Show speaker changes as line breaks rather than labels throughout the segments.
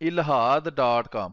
ilhad.com,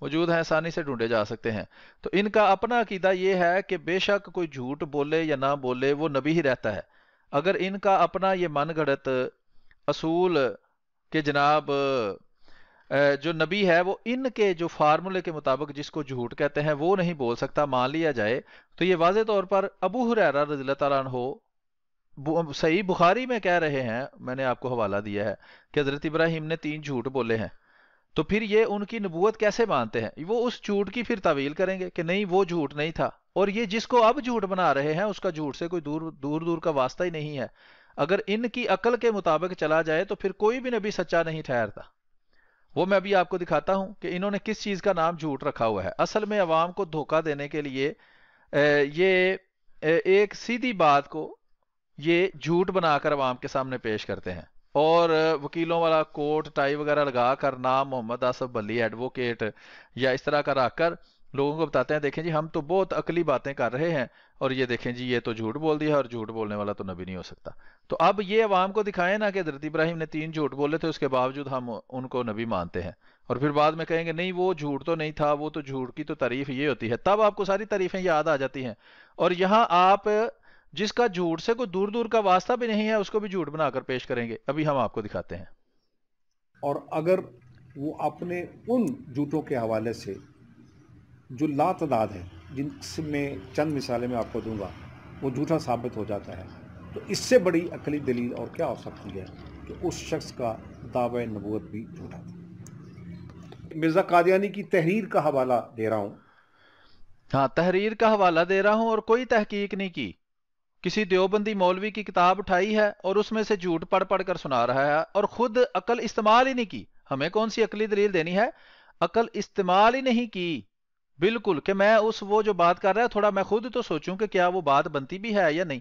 موجود ہیں، آسانی سے ڈھونڈے جا سکتے ہیں۔ تو ان کا اپنا عقیدہ یہ ہے کہ بے شک کوئی جھوٹ بولے یا نہ بولے وہ نبی ہی رہتا ہے۔ اگر ان کا اپنا یہ من گھڑت اصول کہ جناب جو نبی ہے وہ ان کے جو فارمولے کے مطابق جس کو جھوٹ کہتے ہیں وہ نہیں بول سکتا مان لیا جائے، تو یہ واضح طور پر ابو ہریرہ رضی اللہ تعالیٰ عنہ صحیح بخاری میں کہہ رہے ہیں، میں نے آپ کو حوالہ دیا ہے کہ حضرت ابراہیم نے 3 جھوٹ بولے ہیں، تو پھر یہ ان کی نبوت کیسے مانتے ہیں؟ وہ اس جھوٹ کی پھر تعویل کریں گے کہ نہیں وہ جھوٹ نہیں تھا، اور یہ جس کو اب جھوٹ بنا رہے ہیں اس کا جھوٹ سے کوئی دور دور کا واسطہ ہی نہیں ہے۔ اگر ان کی عقل کے مطابق چلا جائے تو پھر کوئی بھی نبی سچا نہیں ٹھہرتا۔ وہ میں ابھی آپ کو دکھاتا ہوں کہ انہوں نے کس چیز کا نام جھوٹ رکھا ہوا ہے۔ اصل میں عوام کو دھوکہ دینے کے لیے یہ ایک سیدھی بات کو یہ جھوٹ بنا کر عوام کے سامنے پیش کرتے ہیں، اور وکیلوں والا کوٹ ٹائی وغیرہ لگا کر نام محمد آصف بلی ایڈوکیٹ یا اس طرح کا رکھ کر لوگوں کو بتاتے ہیں دیکھیں جی ہم تو بہت عقلی باتیں کر رہے ہیں، اور یہ دیکھیں جی یہ تو جھوٹ بول دیا، اور جھوٹ بولنے والا تو نبی نہیں ہو سکتا۔ تو اب یہ عوام کو دکھائیں نا کہ حضرت ابراہیم نے 3 جھوٹ بولے تھے، اس کے باوجود ہم ان کو نبی مانتے ہیں، اور پھر بعد میں کہیں گے نہیں وہ جھوٹ تو نہیں تھا، وہ تو جھوٹ کی تو تعریف یہ ہوتی ہے، تب آپ کو ساری تعریفیں یاد آ جاتی ہیں۔ اور یہاں آپ جس کا جھوٹ سے کوئی دور کا واسطہ بھی نہیں ہے اس کو بھی جھوٹ بنا کر پیش کریں گے، ابھی ہم آپ کو دکھاتے ہیں۔
اور اگر وہ اپنے ان جھوٹوں کے حوالے سے جو لا تعداد ہے، جن میں چند مثالیں میں آپ کو دوں گا، وہ جھوٹا ثابت ہو جاتا ہے، تو اس سے بڑی عقلی دلیل اور کیا ہو سکتی ہے کہ اس شخص کا دعوی نبوت بھی جھوٹا تھا۔ مرزا قادیانی کی تحریر کا حوالہ دے رہا ہوں۔
ہاں تحریر کا حوالہ دے رہا ہوں، اور کوئی تحقیق نہیں کی، کسی دیوبندی مولوی کی کتاب اٹھائی ہے اور اس میں سے جھوٹ پڑھ کر سنا رہا ہے، اور خود عقل استعمال ہی نہیں کی۔ ہمیں کون سی عقلی دلیل دینی ہے؟ عقل استعمال ہی نہیں کی بالکل، کہ میں وہ جو بات کر رہا ہے تھوڑا میں خود تو سوچوں کہ کیا وہ بات بنتی بھی ہے یا نہیں۔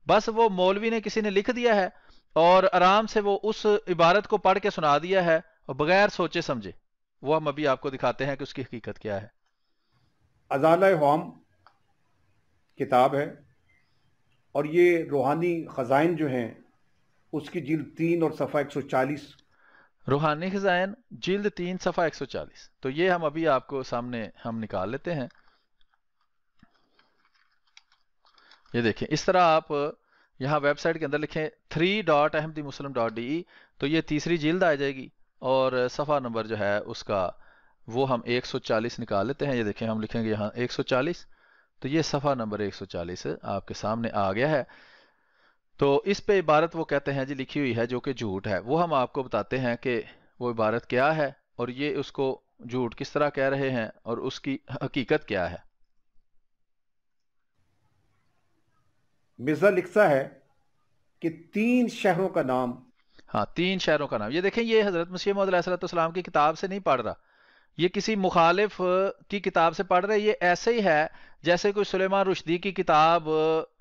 بس وہ مولوی نے کسی نے لکھ دیا ہے اور آرام سے وہ اس عبارت کو پڑھ کے سنا دیا ہے اور بغیر سوچے سمجھے۔ وہ ہم ابھی آپ کو دکھاتے ہیں کہ اس کی حقیقت کیا ہے۔
ازالہ ہوام کتاب ہے، اور یہ روحانی خزائن جو ہیں اس کی جلد 3 اور صفحہ 140۔
روحانی خزائن جلد 3 صفحہ 140، تو یہ ہم ابھی آپ کو سامنے ہم نکال لیتے ہیں۔ یہ دیکھیں اس طرح آپ یہاں ویب سائٹ کے اندر لکھیں 3.ahmadimuslim.de، تو یہ تیسری جلد آ جائے گی، اور صفحہ نمبر جو ہے اس کا وہ ہم 140 نکال لیتے ہیں۔ یہ دیکھیں ہم لکھیں گے یہاں 140، تو یہ صفحہ نمبر 140 آپ کے سامنے آ گیا ہے۔ تو اس پہ عبارت وہ کہتے ہیں جی لکھی ہوئی ہے جو کہ جھوٹ ہے، وہ ہم آپ کو بتاتے ہیں کہ وہ عبارت کیا ہے اور یہ اس کو جھوٹ کس طرح کہہ رہے ہیں اور اس کی حقیقت کیا ہے۔
مرزا لکھتا ہے کہ 3 شہروں کا نام،
ہاں 3 شہروں کا نام، یہ دیکھیں یہ حضرت مسیح موعود علیہ السلام کی کتاب سے نہیں پڑھ رہا، یہ کسی مخالف کی کتاب سے پڑھ رہے۔ یہ ایسے ہی ہے جیسے کوئی سلیمان رشدی کی کتاب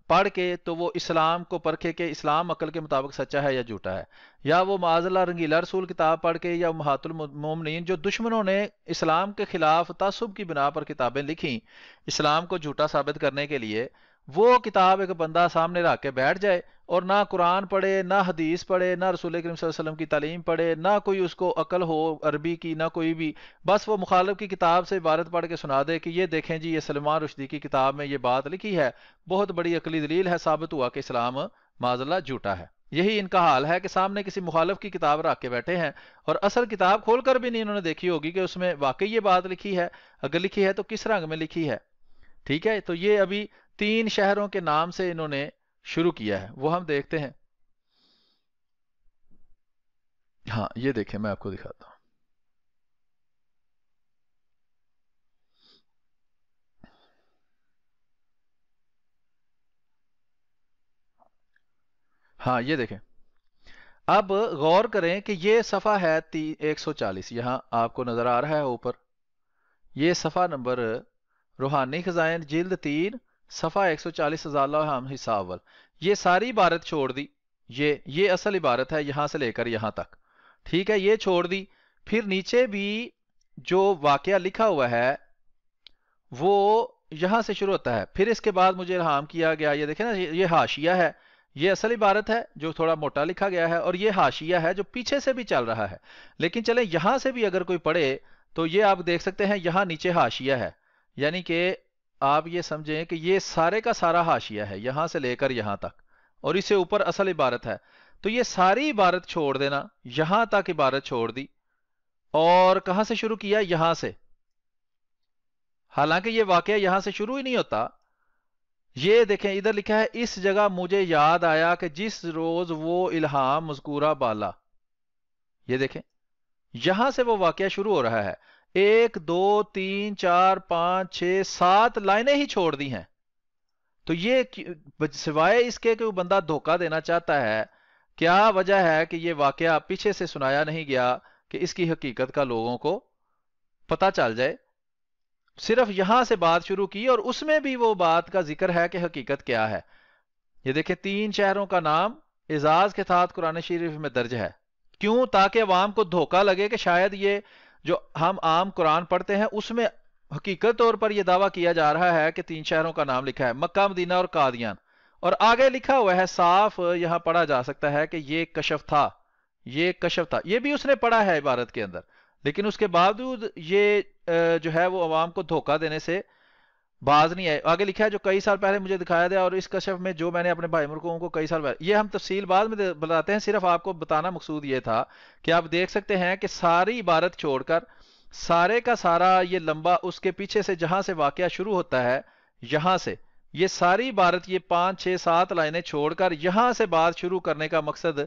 پڑھ کے تو وہ اسلام کو پرکھے کہ اسلام عقل کے مطابق سچا ہے یا جھوٹا ہے، یا وہ معاذ اللہ رنگیلا رسول کتاب پڑھ کے، یا امہات المومنین جو دشمنوں نے اسلام کے خلاف تعصب کی بنا پر کتابیں لکھیں اسلام کو جھوٹا ثابت کرنے کے لیے، وہ کتاب ایک بندہ سامنے رکھ کے بیٹھ جائے اور نہ قرآن پڑھے، نہ حدیث پڑھے، نہ رسول کریم صلی اللہ علیہ وسلم کی تعلیم پڑھے، نہ کوئی اس کو عقل ہو عربی کی، نہ کوئی بھی، بس وہ مخالف کی کتاب سے عبارت پڑھ کے سنا دے کہ یہ دیکھیں جی یہ سلیمان رشدی کی کتاب میں یہ بات لکھی ہے، بہت بڑی عقلی دلیل ہے، ثابت ہوا کہ اسلام معاذ اللہ جھوٹا ہے۔ یہی ان کا حال ہے کہ سامنے کسی مخالف کی کتاب رکھ کے بیٹھے ہیں اور اصل کتاب کھول کر بھی نہیں انہوں نے دیکھی ہوگی کہ اس میں واقعی یہ بات لکھی ہے، اگر لکھی ہے تو کس رنگ میں لکھی ہے۔ ٹھیک ہے، تو یہ ابھی 3 شہروں کے نام سے انہوں نے شروع کیا ہے، وہ ہم دیکھتے ہیں۔ ہاں یہ دیکھیں میں آپ کو دکھاتا ہوں۔ ہاں یہ دیکھیں، اب غور کریں کہ یہ صفحہ ہے 140، یہاں آپ کو نظر آ رہا ہے اوپر، یہ صفحہ نمبر روحانی خزائن جلد 3 صفحہ 140 ازالہ ہم حصہ اول، یہ ساری عبارت چھوڑ دی، یہ اصل عبارت ہے یہاں سے لے کر یہاں تک، ٹھیک ہے، یہ چھوڑ دی، پھر نیچے بھی جو واقعہ لکھا ہوا ہے وہ یہاں سے شروع ہوتا ہے، پھر اس کے بعد مجھے الہام کیا گیا، یہ دیکھیں نا یہ حاشیہ ہے، یہ اصل عبارت ہے جو تھوڑا موٹا لکھا گیا ہے، اور یہ حاشیہ ہے جو پیچھے سے بھی چل رہا ہے، لیکن چلیں یہاں سے بھی اگر کوئی پڑھے تو یہ آپ دیکھ سکتے ہیں یہاں نیچے حاشیہ ہے، یعنی کہ آپ یہ سمجھیں کہ یہ سارے کا سارا حاشیہ ہے یہاں سے لے کر یہاں تک، اور اس سے اوپر اصل عبارت ہے. تو یہ ساری عبارت چھوڑ دینا، یہاں تک عبارت چھوڑ دی، اور کہاں سے شروع کیا؟ یہاں سے. حالانکہ یہ واقعہ یہاں سے شروع ہی نہیں ہوتا. یہ دیکھیں ادھر لکھا ہے اس جگہ مجھے یاد آیا کہ جس روز وہ الہام مذکورہ بالا. یہ دیکھیں یہاں سے وہ واقعہ شروع ہو رہا ہے. 1 2 3 4 5 6 7 لائنیں ہی چھوڑ دی ہیں. تو یہ سوائے اس کے کہ وہ بندہ دھوکہ دینا چاہتا ہے، کیا وجہ ہے کہ یہ واقعہ پیچھے سے سنایا نہیں گیا کہ اس کی حقیقت کا لوگوں کو پتہ چل جائے؟ صرف یہاں سے بات شروع کی، اور اس میں بھی وہ بات کا ذکر ہے کہ حقیقت کیا ہے. یہ دیکھیں 3 شہروں کا نام اعزاز کے ساتھ قرآن شریف میں درج ہے. کیوں؟ تاکہ عوام کو دھوکہ لگے کہ شاید یہ جو ہم عام قرآن پڑھتے ہیں اس میں حقیقت طور پر یہ دعویٰ کیا جا رہا ہے کہ 3 شہروں کا نام لکھا ہے، مکہ، مدینہ اور قادیان، اور آگے لکھا ہوا ہے صاف یہاں پڑھا جا سکتا ہے کہ یہ کشف تھا، یہ کشف تھا. یہ بھی اس نے پڑھا ہے عبارت کے اندر، لیکن اس کے باوجود یہ جو ہے وہ عوام کو دھوکہ دینے سے باز نہیں آئے. آگے لکھا ہے جو کئی سال پہلے مجھے دکھایا گیا، اور اس کشف میں جو میں نے اپنے بھائی مرکوں کو کئی سال پہلے، یہ ہم تفصیل بعد میں بتاتے ہیں. صرف آپ کو بتانا مقصود یہ تھا کہ آپ دیکھ سکتے ہیں کہ ساری عبارت چھوڑ کر سارے کا سارا یہ لمبا اس کے پیچھے سے جہاں سے واقعہ شروع ہوتا ہے یہاں سے یہ ساری عبارت یہ 5 6 7 لائنیں چھوڑ کر یہاں سے بات شروع کرنے کا مقصد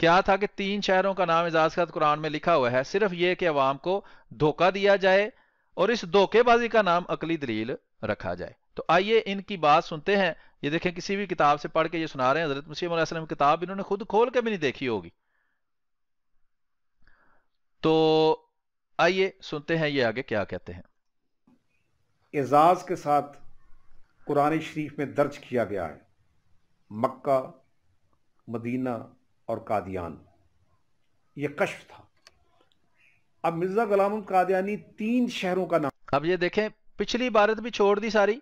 کیا تھا کہ 3 شہروں کا نام اعزاز کے ساتھ قرآن میں لکھا ہوا ہے، صرف یہ کہ عوام کو دھوکہ دیا جائے اور اس دھوکے بازی کا نام عقلی دلیل رکھا جائے. تو آئیے ان کی بات سنتے ہیں. یہ دیکھیں کسی بھی کتاب سے پڑھ کے یہ سنا رہے ہیں، حضرت مسیح علیہ السلام کی کتاب انہوں نے خود کھول کے بھی نہیں دیکھی ہوگی. تو آئیے سنتے ہیں یہ آگے کیا کہتے ہیں.
اعزاز کے ساتھ قرآن شریف میں درج کیا گیا ہے مکہ، مدینہ اور قادیان. یہ کشف تھا. اب مرزا غلام احمد قادیانی 3 شہروں کا نام.
اب یہ دیکھیں پچھلی عبارت بھی چھوڑ دی ساری،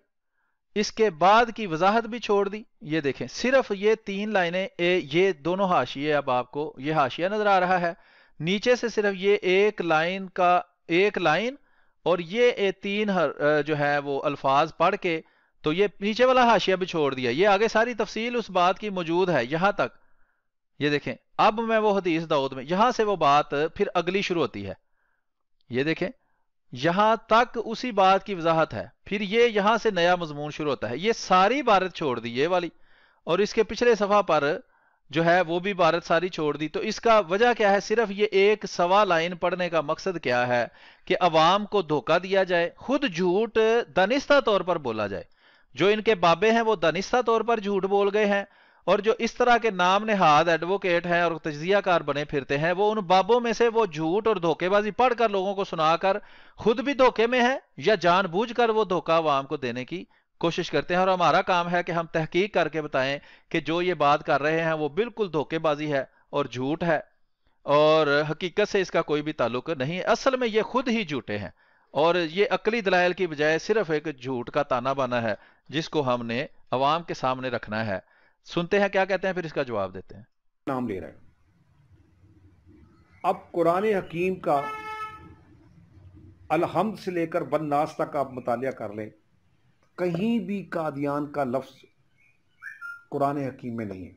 اس کے بعد کی وضاحت بھی چھوڑ دی. یہ دیکھیں صرف یہ 3 لائنیں، یہ دونوں حاشیے، اب آپ کو یہ حاشیہ نظر آ رہا ہے، نیچے سے صرف یہ ایک لائن اور یہ 3 جو ہے وہ الفاظ پڑھ کے تو یہ نیچے والا حاشیہ بھی چھوڑ دیا. یہ آگے ساری تفصیل اس بات کی موجود ہے یہاں تک. یہ دیکھیں اب میں وہ حدیث داؤد میں، یہاں سے وہ بات پھر اگلی شروع ہوتی ہے. یہ دیکھیں یہاں تک اسی بات کی وضاحت ہے، پھر یہ یہاں سے نیا مضمون شروع ہوتا ہے. یہ ساری عبارت چھوڑ دی یہ والی، اور اس کے پچھلے صفحہ پر جو ہے وہ بھی عبارت ساری چھوڑ دی. تو اس کا وجہ کیا ہے؟ صرف یہ 1 سوا لائن پڑھنے کا مقصد کیا ہے کہ عوام کو دھوکہ دیا جائے، خود جھوٹ دانستہ طور پر بولا جائے. جو ان کے بابے ہیں وہ دانستہ طور پر جھوٹ بول گئے ہیں، اور جو اس طرح کے نام نہاد ایڈوکیٹ ہیں اور تجزیہ کار بنے پھرتے ہیں وہ ان بابوں میں سے وہ جھوٹ اور دھوکے بازی پڑھ کر لوگوں کو سنا کر خود بھی دھوکے میں ہے یا جان بوجھ کر وہ دھوکہ عوام کو دینے کی کوشش کرتے ہیں. اور ہمارا کام ہے کہ ہم تحقیق کر کے بتائیں کہ جو یہ بات کر رہے ہیں وہ بالکل دھوکے بازی ہے اور جھوٹ ہے، اور حقیقت سے اس کا کوئی بھی تعلق نہیں ہے. اصل میں یہ خود ہی جھوٹے ہیں، اور یہ عقلی دلائل کی بجائے صرف ایک جھوٹ کا تانا بانا ہے جس کو ہم نے عوام کے سامنے رکھنا ہے. سنتے ہیں کیا کہتے ہیں، پھر اس کا جواب دیتے ہیں.
نام لے رہا ہے. اب قرآن حکیم کا الحمد سے لے کر بالناس تک آپ مطالعہ کر لیں، کہیں بھی قادیان کا لفظ قرآن حکیم میں نہیں ہے.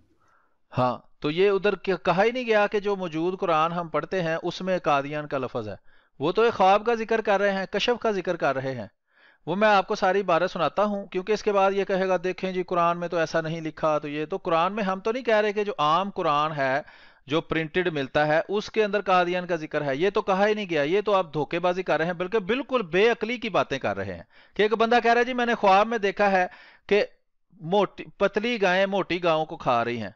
ہاں تو یہ ادھر کہا ہی نہیں گیا کہ جو موجود قرآن ہم پڑھتے ہیں اس میں قادیان کا لفظ ہے. وہ تو ایک خواب کا ذکر کر رہے ہیں، کشف کا ذکر کر رہے ہیں. وہ میں آپ کو ساری عبارت سناتا ہوں کیونکہ اس کے بعد یہ کہے گا دیکھیں جی قرآن میں تو ایسا نہیں لکھا. تو یہ تو قرآن میں ہم تو نہیں کہہ رہے کہ جو عام قرآن ہے جو پرنٹڈ ملتا ہے اس کے اندر قادیان کا ذکر ہے، یہ تو کہا ہی نہیں گیا. یہ تو آپ دھوکے بازی کر رہے ہیں، بلکہ بالکل بے عقلی کی باتیں کر رہے ہیں. کہ ایک بندہ کہہ رہا ہے جی میں نے خواب میں دیکھا ہے کہ پتلی گائیں موٹی گاؤں کو کھا رہی ہیں.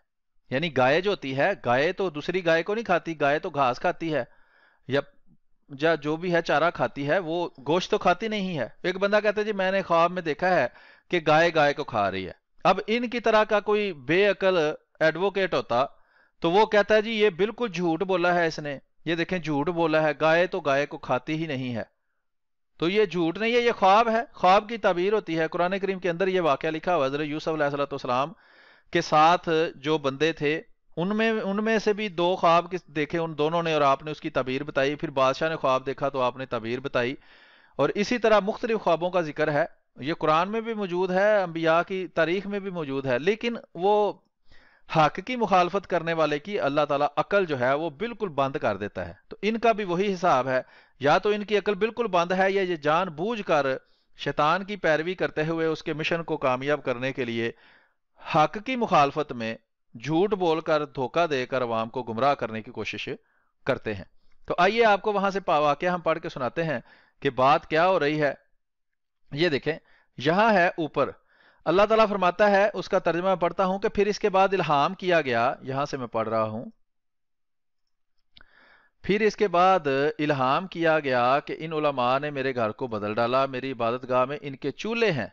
یعنی گائے جو ہوتی ہے، گائے تو دوسری گائے کو نہیں کھاتی، گائے تو گھاس کھاتی ہے یا جو بھی ہے چارہ کھاتی ہے، وہ گوشت تو کھاتی نہیں ہے. ایک بندہ کہتا ہے جی میں نے خواب میں دیکھا ہے کہ گائے کو کھا رہی ہے. اب ان کی طرح کا کوئی بے عقل ایڈوکیٹ ہوتا تو وہ کہتا ہے جی یہ بالکل جھوٹ بولا ہے اس نے. یہ دیکھیں جھوٹ بولا ہے، گائے تو گائے کو کھاتی ہی نہیں ہے. تو یہ جھوٹ نہیں ہے، یہ خواب ہے، خواب کی تعبیر ہوتی ہے. قرآن کریم کے اندر یہ واقعہ لکھا ہوا حضرت یوسف علیہ السلام کے ساتھ جو بندے تھے ان میں سے بھی 2 خواب دیکھے ان دونوں نے اور آپ نے اس کی تعبیر بتائی، پھر بادشاہ نے خواب دیکھا تو آپ نے تعبیر بتائی، اور اسی طرح مختلف خوابوں کا ذکر ہے، یہ قرآن میں بھی موجود ہے، انبیاء کی تاریخ میں بھی موجود ہے، لیکن وہ حق کی مخالفت کرنے والے کی اللہ تعالیٰ عقل جو ہے وہ بالکل بند کر دیتا ہے۔ تو ان کا بھی وہی حساب ہے، یا تو ان کی عقل بالکل بند ہے، یا یہ جان بوجھ کر شیطان کی پیروی کرتے ہوئے اس کے مشن کو کامیاب کرنے کے لیے حق کی مخالفت میں جھوٹ بول کر دھوکہ دے کر عوام کو گمراہ کرنے کی کوشش کرتے ہیں۔ تو آئیے آپ کو وہاں سے واقعہ ہم پڑھ کے سناتے ہیں کہ بات کیا ہو رہی ہے۔ یہ دیکھیں، یہاں ہے اوپر اللہ تعالیٰ فرماتا ہے، اس کا ترجمہ پڑھتا ہوں کہ پھر اس کے بعد الہام کیا گیا، یہاں سے میں پڑھ رہا ہوں، پھر اس کے بعد الہام کیا گیا کہ ان علماء نے میرے گھر کو بدل ڈالا، میری عبادت گاہ میں ان کے چولہے ہیں،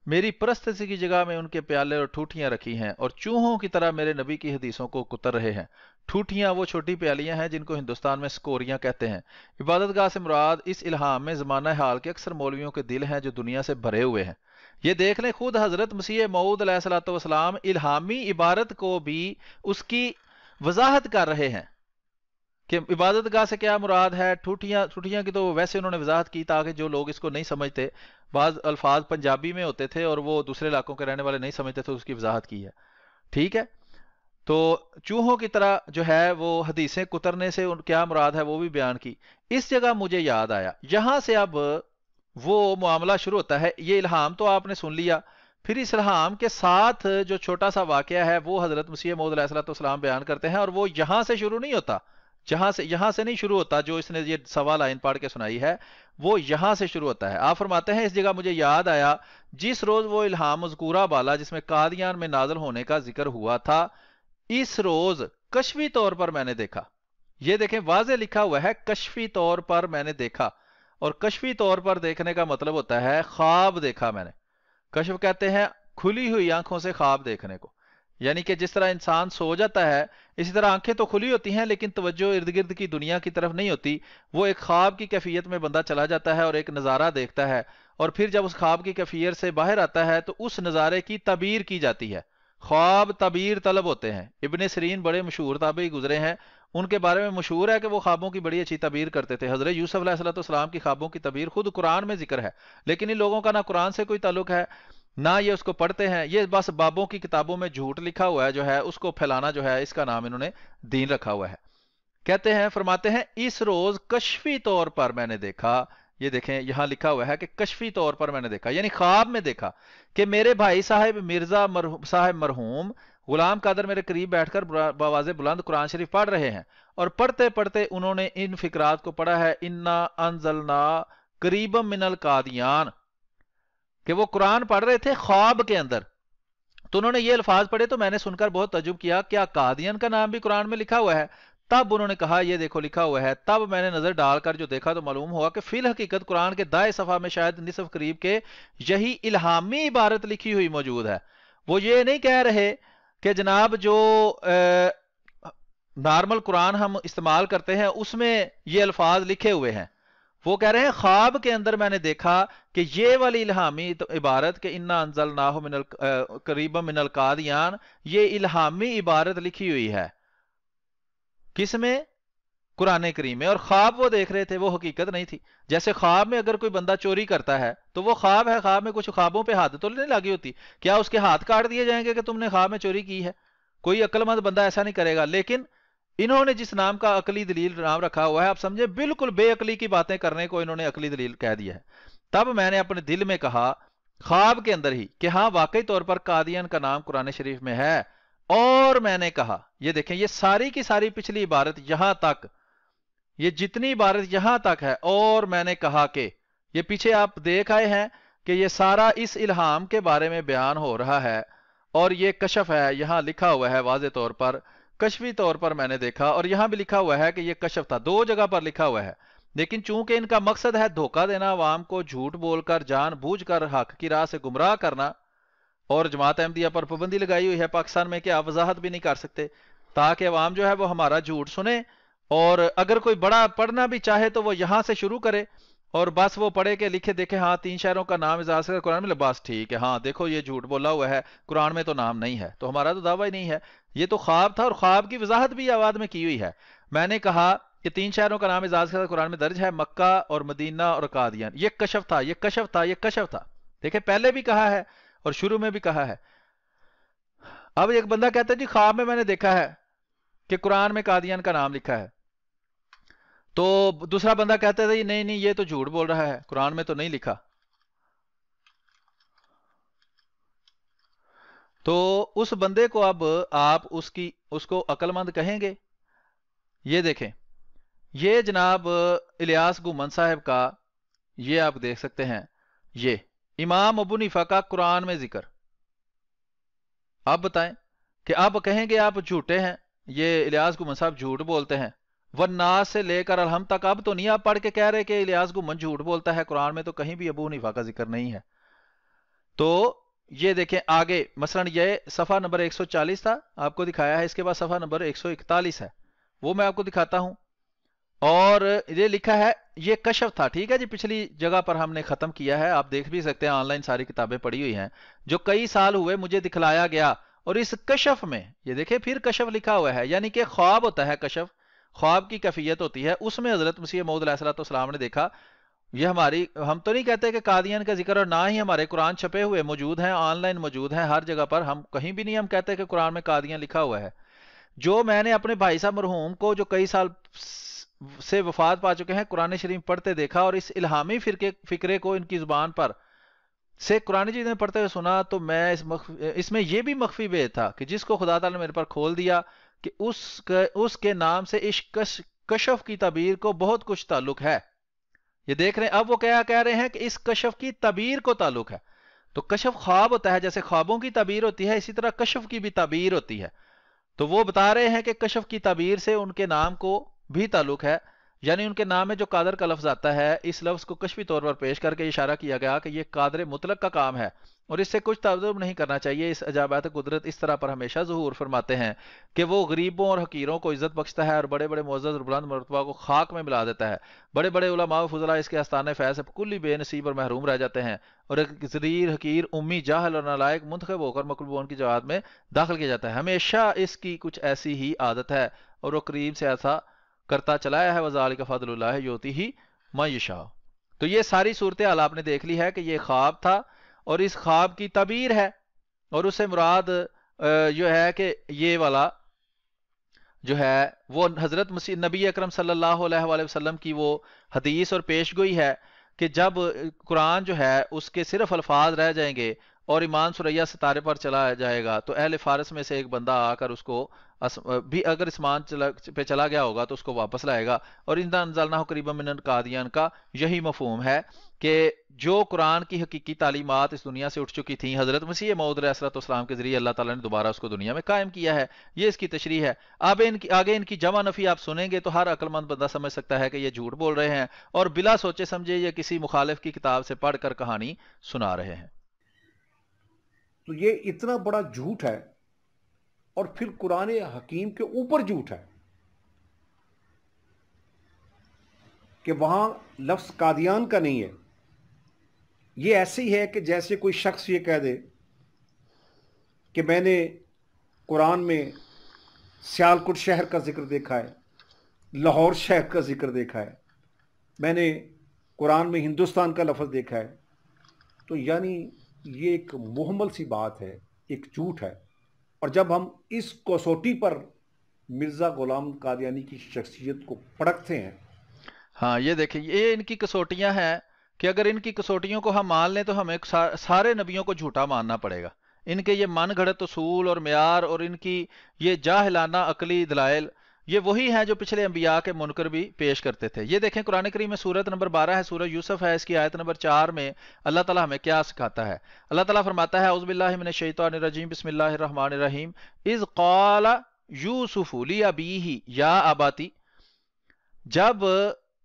میری پرستش کی جگہ میں ان کے پیالے اور ٹھوٹیاں رکھی ہیں، اور چوہوں کی طرح میرے نبی کی حدیثوں کو کتر رہے ہیں۔ ٹھوٹیاں وہ چھوٹی پیالیاں ہیں جن کو ہندوستان میں سکوریاں کہتے ہیں۔ عبادت گاہ سے مراد اس الہام میں زمانہ حال کے اکثر مولویوں کے دل ہیں جو دنیا سے بھرے ہوئے ہیں۔ یہ دیکھ لیں، خود حضرت مسیح موعود علیہ الصلوۃ والسلام الہامی عبارت کو بھی اس کی وضاحت کر رہے ہیں کہ عبادت گاہ سے کیا مراد ہے۔ ٹھوٹیاں کی تو ویسے انہوں نے وضاحت کی تاکہ جو لوگ اس کو نہیں سمجھتے، بعض الفاظ پنجابی میں ہوتے تھے اور وہ دوسرے علاقوں کے رہنے والے نہیں سمجھتے تھے، اس کی وضاحت کی ہے، ٹھیک ہے۔ تو چوہوں کی طرح جو ہے وہ حدیثیں کترنے سے کیا مراد ہے وہ بھی بیان کی۔ اس جگہ مجھے یاد آیا، یہاں سے اب وہ معاملہ شروع ہوتا ہے۔ یہ الہام تو آپ نے سن لیا، پھر اس الہام کے ساتھ جو چھوٹا سا واقعہ ہے وہ حضرت مسیح موعود علیہ الصلوۃ والسلام بیان کرتے ہیں، اور وہ یہاں سے شروع نہیں ہوتا، یہاں سے نہیں شروع ہوتا، جو اس نے یہ سوا لائن پڑھ کے سنائی ہے وہ یہاں سے شروع ہوتا ہے۔ آپ فرماتے ہیں، اس جگہ مجھے یاد آیا جس روز وہ الہام مذکورہ بالا جس میں قادیان میں نازل ہونے کا ذکر ہوا تھا، اس روز کشفی طور پر میں نے دیکھا۔ یہ دیکھیں، واضح لکھا ہوا ہے کشفی طور پر میں نے دیکھا، اور کشفی طور پر دیکھنے کا مطلب ہوتا ہے خواب دیکھا میں نے۔ کشف کہتے ہیں کھلی ہوئی آنکھوں سے خواب دیکھنے کو، یعنی کہ جس طرح انسان سو جاتا ہے اسی طرح آنکھیں تو کھلی ہوتی ہیں لیکن توجہ ارد گرد کی دنیا کی طرف نہیں ہوتی، وہ ایک خواب کی کیفیت میں بندہ چلا جاتا ہے اور ایک نظارہ دیکھتا ہے، اور پھر جب اس خواب کی کیفیت سے باہر آتا ہے تو اس نظارے کی تعبیر کی جاتی ہے۔ خواب تعبیر طلب ہوتے ہیں۔ ابن سیرین بڑے مشہور تابعی گزرے ہیں، ان کے بارے میں مشہور ہے کہ وہ خوابوں کی بڑی اچھی تعبیر کرتے تھے۔ حضرت یوسف علیہ الصلوۃ والسلام کی خوابوں کی تعبیر خود قرآن میں ذکر ہے، لیکن ان لوگوں کا نہ قرآن سے کوئی تعلق ہے نہ یہ اس کو پڑھتے ہیں، یہ بس بابوں کی کتابوں میں جھوٹ لکھا ہوا ہے جو ہے اس کو پھیلانا جو ہے اس کا نام انہوں نے دین رکھا ہوا ہے۔ کہتے ہیں، فرماتے ہیں اس روز کشفی طور پر میں نے دیکھا۔ یہ دیکھیں یہاں لکھا ہوا ہے کہ کشفی طور پر میں نے دیکھا، یعنی خواب میں دیکھا کہ میرے بھائی صاحب مرزا صاحب مرحوم غلام قادر میرے قریب بیٹھ کر بآواز بلند قرآن شریف پڑھ رہے ہیں، اور پڑھتے پڑھتے انہوں نے ان فقرات کو پڑھا ہے، انا انزلنا قریبا من القادیان، کہ وہ قرآن پڑھ رہے تھے خواب کے اندر، تو انہوں نے یہ الفاظ پڑھے تو میں نے سن کر بہت تعجب کیا، کیا قادیان کا نام بھی قرآن میں لکھا ہوا ہے؟ تب انہوں نے کہا یہ دیکھو لکھا ہوا ہے۔ تب میں نے نظر ڈال کر جو دیکھا تو معلوم ہوا کہ فی الحقیقت قرآن کے دائیں صفحہ میں شاید نصف قریب کے یہی الہامی عبارت لکھی ہوئی موجود ہے۔ وہ یہ نہیں کہہ رہے کہ جناب جو نارمل قرآن ہم استعمال کرتے ہیں اس میں یہ الفاظ لکھے ہوئے ہیں، وہ کہہ رہے ہیں خواب کے اندر میں نے دیکھا کہ یہ والی الہامی عبارت کہ انا انزلناہ قریبا من القادیان، یہ الہامی عبارت لکھی ہوئی ہے کس میں؟ قرآن کریم میں، اور خواب وہ دیکھ رہے تھے وہ حقیقت نہیں تھی۔ جیسے خواب میں اگر کوئی بندہ چوری کرتا ہے تو وہ خواب ہے، خواب میں کچھ خوابوں پہ ہاتھ تو نہیں لگی ہوتی، کیا اس کے ہاتھ کاٹ دیے جائیں گے کہ تم نے خواب میں چوری کی ہے؟ کوئی عقل مند بندہ ایسا نہیں کرے گا۔ لیکن انہوں نے جس نام کا عقلی دلیل نام رکھا ہوا ہے، آپ سمجھے بالکل بے عقلی کی باتیں کرنے کو انہوں نے عقلی دلیل کہہ دیا ہے۔ تب میں نے اپنے دل میں کہا خواب کے اندر ہی کہ ہاں واقعی طور پر قادیان کا نام قرآن شریف میں ہے، اور میں نے کہا، یہ دیکھیں یہ ساری کی ساری پچھلی عبارت یہاں تک، یہ جتنی عبارت یہاں تک ہے، اور میں نے کہا کہ یہ پیچھے آپ دیکھ آئے ہیں کہ یہ سارا اس الہام کے بارے میں بیان ہو رہا ہے، اور یہ کشف ہے، یہاں لکھا ہوا ہے واضح طور پر کشفی طور پر میں نے دیکھا، اور یہاں بھی لکھا ہوا ہے کہ یہ کشف تھا، دو جگہ پر لکھا ہوا ہے۔ لیکن چونکہ ان کا مقصد ہے دھوکہ دینا عوام کو، جھوٹ بول کر جان بوجھ کر حق کی راہ سے گمراہ کرنا، اور جماعت احمدیہ پر پابندی لگائی ہوئی ہے پاکستان میں کہ آپ وضاحت بھی نہیں کر سکتے، تاکہ عوام جو ہے وہ ہمارا جھوٹ سنے، اور اگر کوئی بڑا پڑھنا بھی چاہے تو وہ یہاں سے شروع کرے اور بس وہ پڑھے کہ لکھے دیکھے ہاں 3 شہروں کا نام اعزاز کر قرآن میں، بس ٹھیک ہے، ہاں دیکھو یہ جھوٹ بولا ہوا ہے، قرآن میں تو نام نہیں ہے، تو ہمارا تو دعویٰ ہی نہیں ہے، یہ تو خواب تھا، اور خواب کی وضاحت بھی آواد میں کی ہوئی ہے۔ میں نے کہا کہ 3 شہروں کا نام اعزاز کر قرآن میں درج ہے، مکہ اور مدینہ اور قادیان، یہ کشف تھا، یہ کشف تھا، یہ کشف تھا، دیکھیں پہلے بھی کہا ہے اور شروع میں بھی کہا ہے۔ اب ایک بندہ کہتا ہے جی خواب میں نے دیکھا ہے کہ قرآن میں قادیان کا نام لکھا ہے، تو دوسرا بندہ کہتا ہے نہیں نہیں یہ تو جھوٹ بول رہا ہے، قرآن میں تو نہیں لکھا۔ تو اس بندے کو اب آپ اس کو عقل مند کہیں گے؟ یہ دیکھیں، یہ جناب الیاس گومن صاحب کا، یہ آپ دیکھ سکتے ہیں، یہ امام ابو حنیفہ کا قرآن میں ذکر۔ آپ بتائیں کہ آپ کہیں گے آپ جھوٹے ہیں، یہ الیاس گومن صاحب جھوٹ بولتے ہیں، والناس سے لے کر الحم تک، اب تو نہیں آپ پڑھ کے کہہ رہے کہ الیاس گومن جھوٹ بولتا ہے، قرآن میں تو کہیں بھی ابو حنیفہ کا ذکر نہیں ہے۔ تو یہ دیکھیں آگے، مثلا یہ صفحہ نمبر 140 تھا، آپ کو دکھایا ہے، اس کے بعد صفحہ نمبر 141 ہے، وہ میں آپ کو دکھاتا ہوں، اور یہ لکھا ہے، یہ کشف تھا، ٹھیک ہے جی، پچھلی جگہ پر ہم نے ختم کیا ہے، آپ دیکھ بھی سکتے ہیں، آن لائن ساری کتابیں پڑھی ہوئی ہیں، جو کئی سال ہوئے مجھے دکھلایا گیا، اور اس کشف میں یہ دیکھیں پھر کشف لکھا ہوا ہے، یعنی کہ خواب ہوتا ہے کشف، خواب کی کیفیت ہوتی ہے، اس میں حضرت مسیح موعود علیہ السلام نے دیکھا۔ یہ ہم تو نہیں کہتے کہ قادیان کا ذکر، اور نہ ہی ہمارے قرآن چھپے ہوئے موجود ہیں، آن لائن موجود ہیں ہر جگہ پر، ہم کہیں بھی نہیں ہم کہتے کہ قرآن میں قادیان لکھا ہوا ہے۔ جو میں نے اپنے بھائی صاحب مرحوم کو جو کئی سال سے وفات پا چکے ہیں قرآن شریف پڑھتے دیکھا، اور اس الہامی فکرے کو ان کی زبان پر سے قرآن جی نے پڑھتے ہوئے سنا، تو میں اس میں یہ بھی مخفی بید تھا کہ جس کو خدا تعالی نے میرے پر کھول دیا کہ اس کے نام سے اس کشف کی تعبیر کو بہت کچھ تعلق ہے۔ یہ دیکھ رہے ہیں اب وہ کیا کہہ رہے ہیں کہ اس کشف کی تعبیر کو تعلق ہے، تو کشف خواب ہوتا ہے، جیسے خوابوں کی تعبیر ہوتی ہے اسی طرح کشف کی بھی تعبیر ہوتی ہے، تو وہ بتا رہے ہیں کہ کشف کی تعبیر سے ان کے نام کو بھی تعلق ہے، یعنی ان کے نام میں جو قادر کا لفظ آتا ہے، اس لفظ کو کشفی طور پر پیش کر کے اشارہ کیا گیا کہ یہ قادر مطلق کا کام ہے، اور اس سے کچھ تعجب نہیں کرنا چاہیے، اس عجائبات قدرت اس طرح پر ہمیشہ ظہور فرماتے ہیں کہ وہ غریبوں اور حقیروں کو عزت بخشتا ہے، اور بڑے بڑے معزز اور بلند مرتبہ کو خاک میں ملا دیتا ہے، بڑے بڑے علماء و فضلاء اس کے آستانے فیض سے کلی بے نصیب اور محروم رہ جاتے ہیں، اور ایک ذلیل حقیر امی جاہل اور نالائق منتخب ہو کر مقلوبون کی جماعت میں داخل کیا جاتا ہے۔ ہمیشہ اس کی کچھ ایسی ہی عادت ہے، اور وہ قریب سے ایسا کرتا چلایا ہے، وذالک فضل اللہ یؤتیہ من یشاء۔ تو یہ ساری صورتحال آپ نے دیکھ لی ہے کہ یہ خواب تھا، اور اس خواب کی تعبیر ہے، اور اس سے مراد جو ہے کہ یہ والا جو ہے وہ حضرت مسیح نبی اکرم صلی اللہ علیہ وآلہ وسلم کی وہ حدیث اور پیش گوئی ہے کہ جب قرآن جو ہے اس کے صرف الفاظ رہ جائیں گے اور ایمان ثریا ستارے پر چلا جائے گا، تو اہل فارس میں سے ایک بندہ آ کر اس کو بھی اگر اسمان پہ چلا گیا ہوگا تو اس کو واپس لائے گا، اور انا انزلناہ قریبا من قادیان کا یہی مفہوم ہے کہ جو قرآن کی حقیقی تعلیمات اس دنیا سے اٹھ چکی تھیں، حضرت مسیح موعود علیہ السلام کے ذریعے اللہ تعالیٰ نے دوبارہ اس کو دنیا میں قائم کیا ہے، یہ اس کی تشریح ہے۔ اب آگے ان کی جمع نفی آپ سنیں گے تو ہر عقل مند بندہ سمجھ سکتا ہے کہ یہ جھوٹ بول رہے ہیں، اور بلا سوچے سمجھے یہ کسی مخالف کی کتاب سے پڑھ کر کہانی سنا رہے ہیں۔
تو یہ اتنا بڑا جھوٹ ہے، اور پھر قرآن حکیم کے اوپر جھوٹ ہے کہ وہاں لفظ قادیان کا نہیں ہے۔ یہ ایسے ہی ہے کہ جیسے کوئی شخص یہ کہہ دے کہ میں نے قرآن میں سیالکوٹ شہر کا ذکر دیکھا ہے، لاہور شہر کا ذکر دیکھا ہے، میں نے قرآن میں ہندوستان کا لفظ دیکھا ہے، تو یعنی یہ ایک محمل سی بات ہے، ایک جھوٹ ہے۔ اور جب ہم اس کسوٹی پر مرزا غلام قادیانی کی شخصیت کو پرکھتے ہیں،
ہاں یہ دیکھیں یہ ان کی کسوٹیاں ہیں کہ اگر ان کی کسوٹیوں کو ہم مان لیں تو ہمیں سارے نبیوں کو جھوٹا ماننا پڑے گا۔ ان کے یہ من گھڑت اصول اور معیار اور ان کی یہ جاہلانہ عقلی دلائل یہ وہی ہیں جو پچھلے انبیاء کے منکر بھی پیش کرتے تھے۔ یہ دیکھیں قرآن کریم میں سورت نمبر 12 ہے، سورہ یوسف ہے، اس کی آیت نمبر 4 میں اللہ تعالیٰ ہمیں کیا سکھاتا ہے؟ اللہ تعالیٰ فرماتا ہے اعوذ باللہ من الشیطان الرجیم بسم اللہ الرحمن الرحیم اذ قال یوسف لابیہ یا اباتی، جب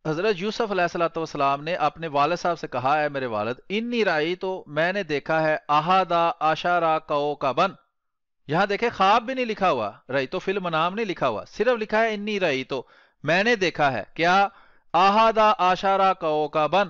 حضرت یوسف علیہ السلام نے اپنے والد صاحب سے کہا ہے میرے والد، انی رائی تو میں نے دیکھا ہے احدا عشرا کوکبن، یہاں دیکھیں خواب بھی نہیں لکھا ہوا، رائی تو فل منام نہیں لکھا ہوا، صرف لکھا ہے انی رائی تو میں نے دیکھا ہے، کیا احدا عشرا کوکبن،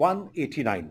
189,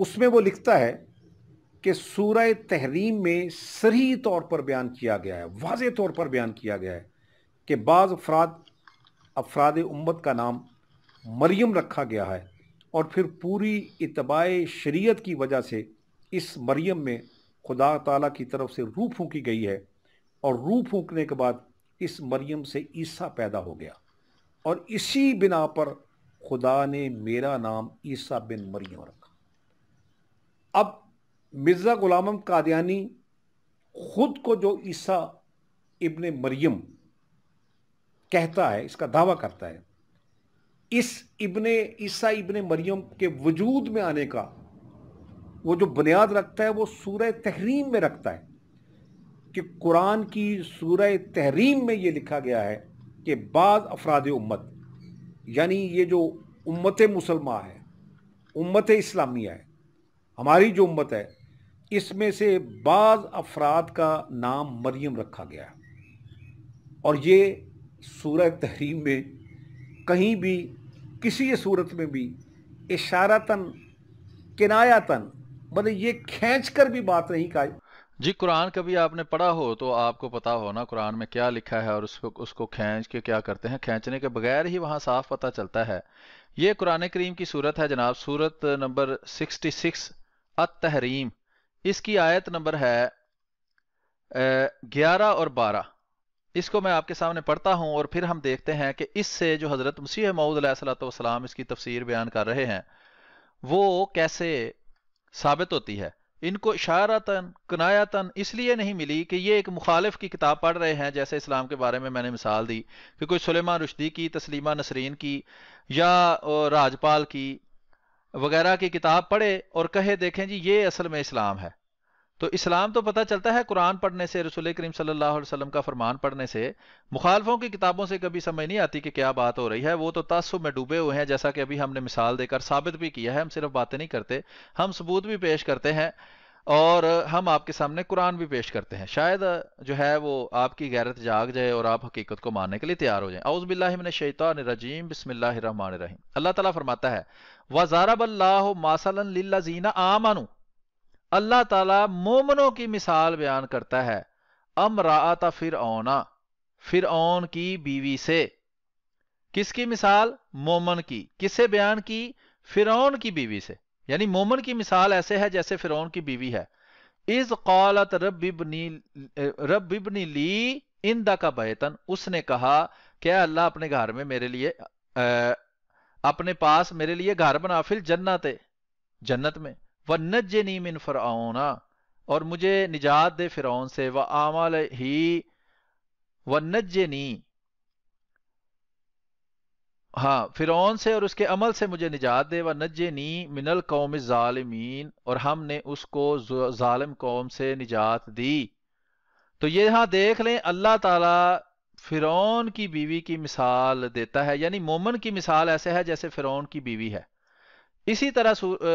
اس میں وہ لکھتا ہے کہ سورہ تحریم میں صریح طور پر بیان کیا گیا ہے، واضح طور پر بیان کیا گیا ہے کہ بعض افراد امت کا نام مریم رکھا گیا ہے، اور پھر پوری اتباع شریعت کی وجہ سے اس مریم میں خدا تعالیٰ کی طرف سے روح پھونکی گئی ہے، اور روح پھونکنے کے بعد اس مریم سے عیسیٰ پیدا ہو گیا، اور اسی بنا پر خدا نے میرا نام عیسیٰ بن مریم رکھا۔ اب مرزا غلام احمد قادیانی خود کو جو عیسیٰ ابن مریم کہتا ہے، اس کا دعویٰ کرتا ہے، اس عیسیٰ ابن مریم کے وجود میں آنے کا وہ جو بنیاد رکھتا ہے وہ سورہ تحریم میں رکھتا ہے کہ قرآن کی سورہ تحریم میں یہ لکھا گیا ہے کہ بعض افراد امت، یعنی یہ جو امت مسلمہ ہے، امت اسلامیہ ہے، ہماری جو امت ہے، اس میں سے بعض افراد کا نام مریم رکھا گیا ہے، اور یہ سورہ تحریم میں کہیں بھی کسی صورت میں بھی اشارتاً کنایتاً مطلب یہ کھینچ کر بھی بات نہیں کہا۔
جی قرآن کبھی آپ نے پڑھا ہو تو آپ کو پتا ہو نا قرآن میں کیا لکھا ہے، اور اس کو کھینچ کے کیا کرتے ہیں، کھینچنے کے بغیر ہی وہاں صاف پتہ چلتا ہے۔ یہ قرآن کریم کی صورت ہے جناب، صورت نمبر 66 التحریم، اس کی آیت نمبر ہے 11 اور 12۔ اس کو میں آپ کے سامنے پڑھتا ہوں، اور پھر ہم دیکھتے ہیں کہ اس سے جو حضرت مسیح موعود علیہ الصلوۃ والسلام اس کی تفسیر بیان کر رہے ہیں وہ کیسے ثابت ہوتی ہے۔ ان کو اشارتاً کنایتاً اس لیے نہیں ملی کہ یہ ایک مخالف کی کتاب پڑھ رہے ہیں، جیسے اسلام کے بارے میں نے مثال دی کہ کوئی سلیمان رشدی کی، تسلیمہ نسرین کی، یا راجپال کی وغیرہ کی کتاب پڑھے اور کہے دیکھیں جی یہ اصل میں اسلام ہے۔ تو اسلام تو پتہ چلتا ہے قرآن پڑھنے سے، رسول کریم صلی اللہ علیہ وسلم کا فرمان پڑھنے سے۔ مخالفوں کی کتابوں سے کبھی سمجھ نہیں آتی کہ کیا بات ہو رہی ہے، وہ تو تعصب میں ڈوبے ہوئے ہیں، جیسا کہ ابھی ہم نے مثال دے کر ثابت بھی کیا ہے۔ ہم صرف باتیں نہیں کرتے، ہم ثبوت بھی پیش کرتے ہیں، اور ہم آپ کے سامنے قرآن بھی پیش کرتے ہیں، شاید جو ہے وہ آپ کی غیرت جاگ جائے اور آپ حقیقت کو ماننے کے لیے تیار ہو جائیں۔ اعوذ باللہ من الشیطان الرجیم، بسم اللہ الرحمن الرحیم۔ اللہ تعالیٰ فرماتا ہے وَضَرَبَ اللَّهُ مَثَلًا لِلَّذِينَ آمَنُوا، اللہ تعالیٰ مومنوں کی مثال بیان کرتا ہے، امرأۃ فرعون، فرعون کی بیوی سے۔ کس کی مثال؟ مومن کی۔ کس سے بیان کی؟ فرعون کی بیوی سے، یعنی مومن کی مثال ایسے ہے جیسے فرعون کی بیوی ہے۔ اذ قالت رب ابنی لی عندک بیتا، اس نے کہا کہ اے اللہ اپنے گھر میں میرے لیے اپنے پاس میرے لیے گھر بنا، فی الجنت، جنت میں، وَنَجِّنِي مِن فِرْعَوْنَ، اور مجھے نجات دے فرعون سے، وَآمَلِهِ، وَنَجِّنِي، ہاں فرعون سے اور اس کے عمل سے مجھے نجات دے، وَنَجِّنِي مِنَ الْقَوْمِ الظَّالِمِينَ، اور ہم نے اس کو ظالم قوم سے نجات دی۔ تو یہ یہاں دیکھ لیں اللہ تعالیٰ فرعون کی بیوی کی مثال دیتا ہے، یعنی مومن کی مثال ایسے ہے جیسے فرعون کی بیوی ہے۔ اسی طرح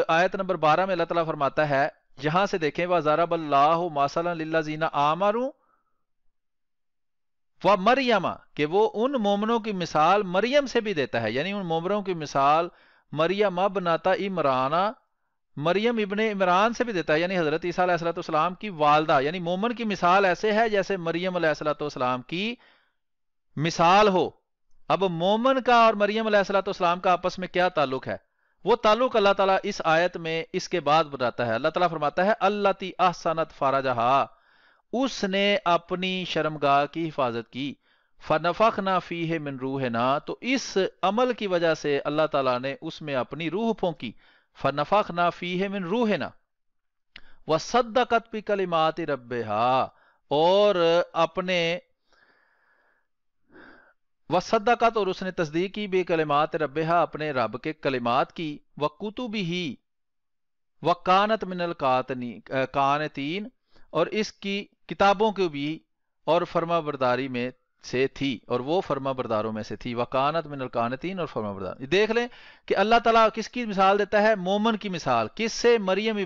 آیت نمبر 12 میں اللہ تعالیٰ فرماتا ہے، یہاں سے دیکھیں وَضَرَبَ اللَّهُ مَثَلًا لِلَّذِينَ آمَنُوا وَمَرْيَمَ، کہ وہ ان مومنوں کی مثال مریم سے بھی دیتا ہے، یعنی ان مومنوں کی مثال مریم ابنۃ عمران، مریم ابن عمران سے بھی دیتا ہے، یعنی حضرت عیسیٰ علیہ السلام کی والدہ۔ یعنی مومن کی مثال ایسے ہے جیسے مریم علیہ السلام کی مثال ہو۔ اب مومن کا اور مریم علیہ السلام کا آپس میں کیا تعلق ہے؟ وہ تعلق اللہ تعالیٰ اس آیت میں اس کے بعد بتاتا ہے۔ اللہ تعالیٰ فرماتا ہے اللاتی احسنت فرجہا، اس نے اپنی شرمگاہ کی حفاظت کی، فنفخنا فیہ من روحنا، تو اس عمل کی وجہ سے اللہ تعالیٰ نے اس میں اپنی روح پھونکی، فنفخنا فیہ من روحنا، وصدقت بکلمات ربہا، اور اپنے وصدقت، اور اس نے تصدیق کی، بے کلمات ربہا، اپنے رب کے کلمات کی، وکتبہ، وکانت من القانتین، اور اس کی کتابوں کو بھی، اور فرما برداری میں سے تھی، اور وہ فرما برداروں میں سے تھی، وکانت من القانتین، اور فرما بردار۔ دیکھ لیں کہ اللہ تعالیٰ کس کی مثال دیتا ہے؟ مومن کی مثال۔ کس سے؟ مریم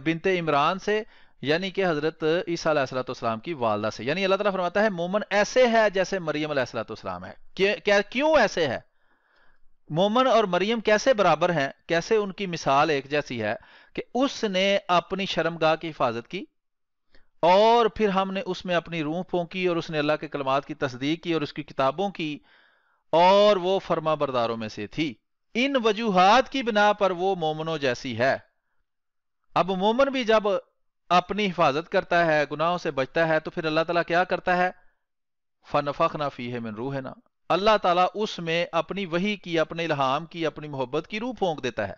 بنت عمران سے، یعنی کہ حضرت عیسیٰ علیہ السلام کی والدہ سے۔ یعنی اللہ تعالیٰ فرماتا ہے مومن ایسے ہے جیسے مریم علیہ السلام ہے۔ کیوں ایسے ہے؟ مومن اور مریم کیسے برابر ہیں، کیسے ان کی مثال ایک جیسی ہے کہ اس نے اپنی شرمگاہ کی حفاظت کی اور پھر ہم نے اس میں اپنی روح پھونکی اور اس نے اللہ کے کلمات کی تصدیق کی اور اس کی کتابوں کی، اور وہ فرما برداروں میں سے تھی۔ ان وجوہات کی بنا پر وہ مومنوں جیسی ہے۔ اب مومن بھی جب اپنی حفاظت کرتا ہے، گناہوں سے بچتا ہے، تو پھر اللہ تعالیٰ کیا کرتا ہے؟ فَنَفَخْنَا فِيهِ مِن رُوحِنَا، اللہ تعالیٰ اس میں اپنی وحی کی، اپنے الہام کی، اپنی محبت کی روح پھونک دیتا ہے۔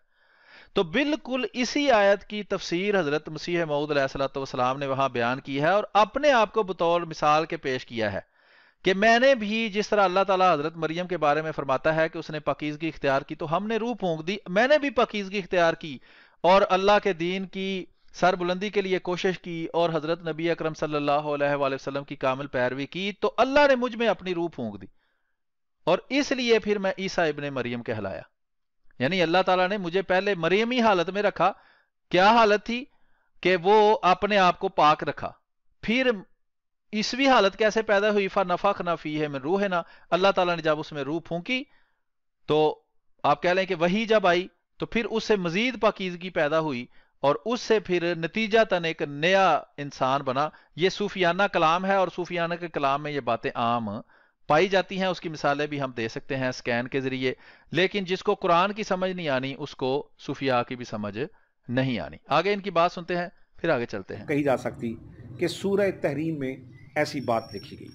تو بالکل اسی آیت کی تفسیر حضرت مسیح موعود علیہ الصلوۃ والسلام نے وہاں بیان کی ہے اور اپنے آپ کو بطور مثال کے پیش کیا ہے کہ میں نے بھی جس طرح اللہ تعالیٰ حضرت مریم کے بارے میں فرماتا ہے کہ اس نے پاکیزگی اختیار کی تو ہم نے روح پھونک دی، میں نے بھی پاکیزگی اختیار کی اور اللہ کے دین کی سر بلندی کے لیے کوشش کی اور حضرت نبی اکرم صلی اللہ علیہ وآلہ وسلم کی کامل پیروی کی، تو اللہ نے مجھ میں اپنی روح پھونک دی اور اس لیے پھر میں عیسیٰ ابن مریم کہلایا۔ یعنی اللہ تعالیٰ نے مجھے پہلے مریمی حالت میں رکھا۔ کیا حالت تھی؟ کہ وہ اپنے آپ کو پاک رکھا۔ پھر عیسوی حالت کیسے پیدا ہوئی؟ فَنَفَخْنَا فِيهِ مِن رُوحِنَا، اللہ تعالیٰ نے جب اس میں روح پھونکی تو آپ کہہ لیں کہ وہی جب آئی تو پھر اس سے مزید پاکیزگی پیدا ہوئی اور اس سے پھر نتیجتاً ایک نیا انسان بنا۔ یہ صوفیانہ کلام ہے اور صوفیانہ کے کلام میں یہ باتیں عام پائی جاتی ہیں، اس کی مثالیں بھی ہم دے سکتے ہیں سکین کے ذریعے، لیکن جس کو قرآن کی سمجھ نہیں آنی اس کو صوفیاء کی بھی سمجھ نہیں آنی۔ آگے ان کی بات سنتے ہیں، پھر آگے چلتے ہیں۔
کہی جا سکتی کہ سورہ تحریم میں ایسی بات لکھی گئی،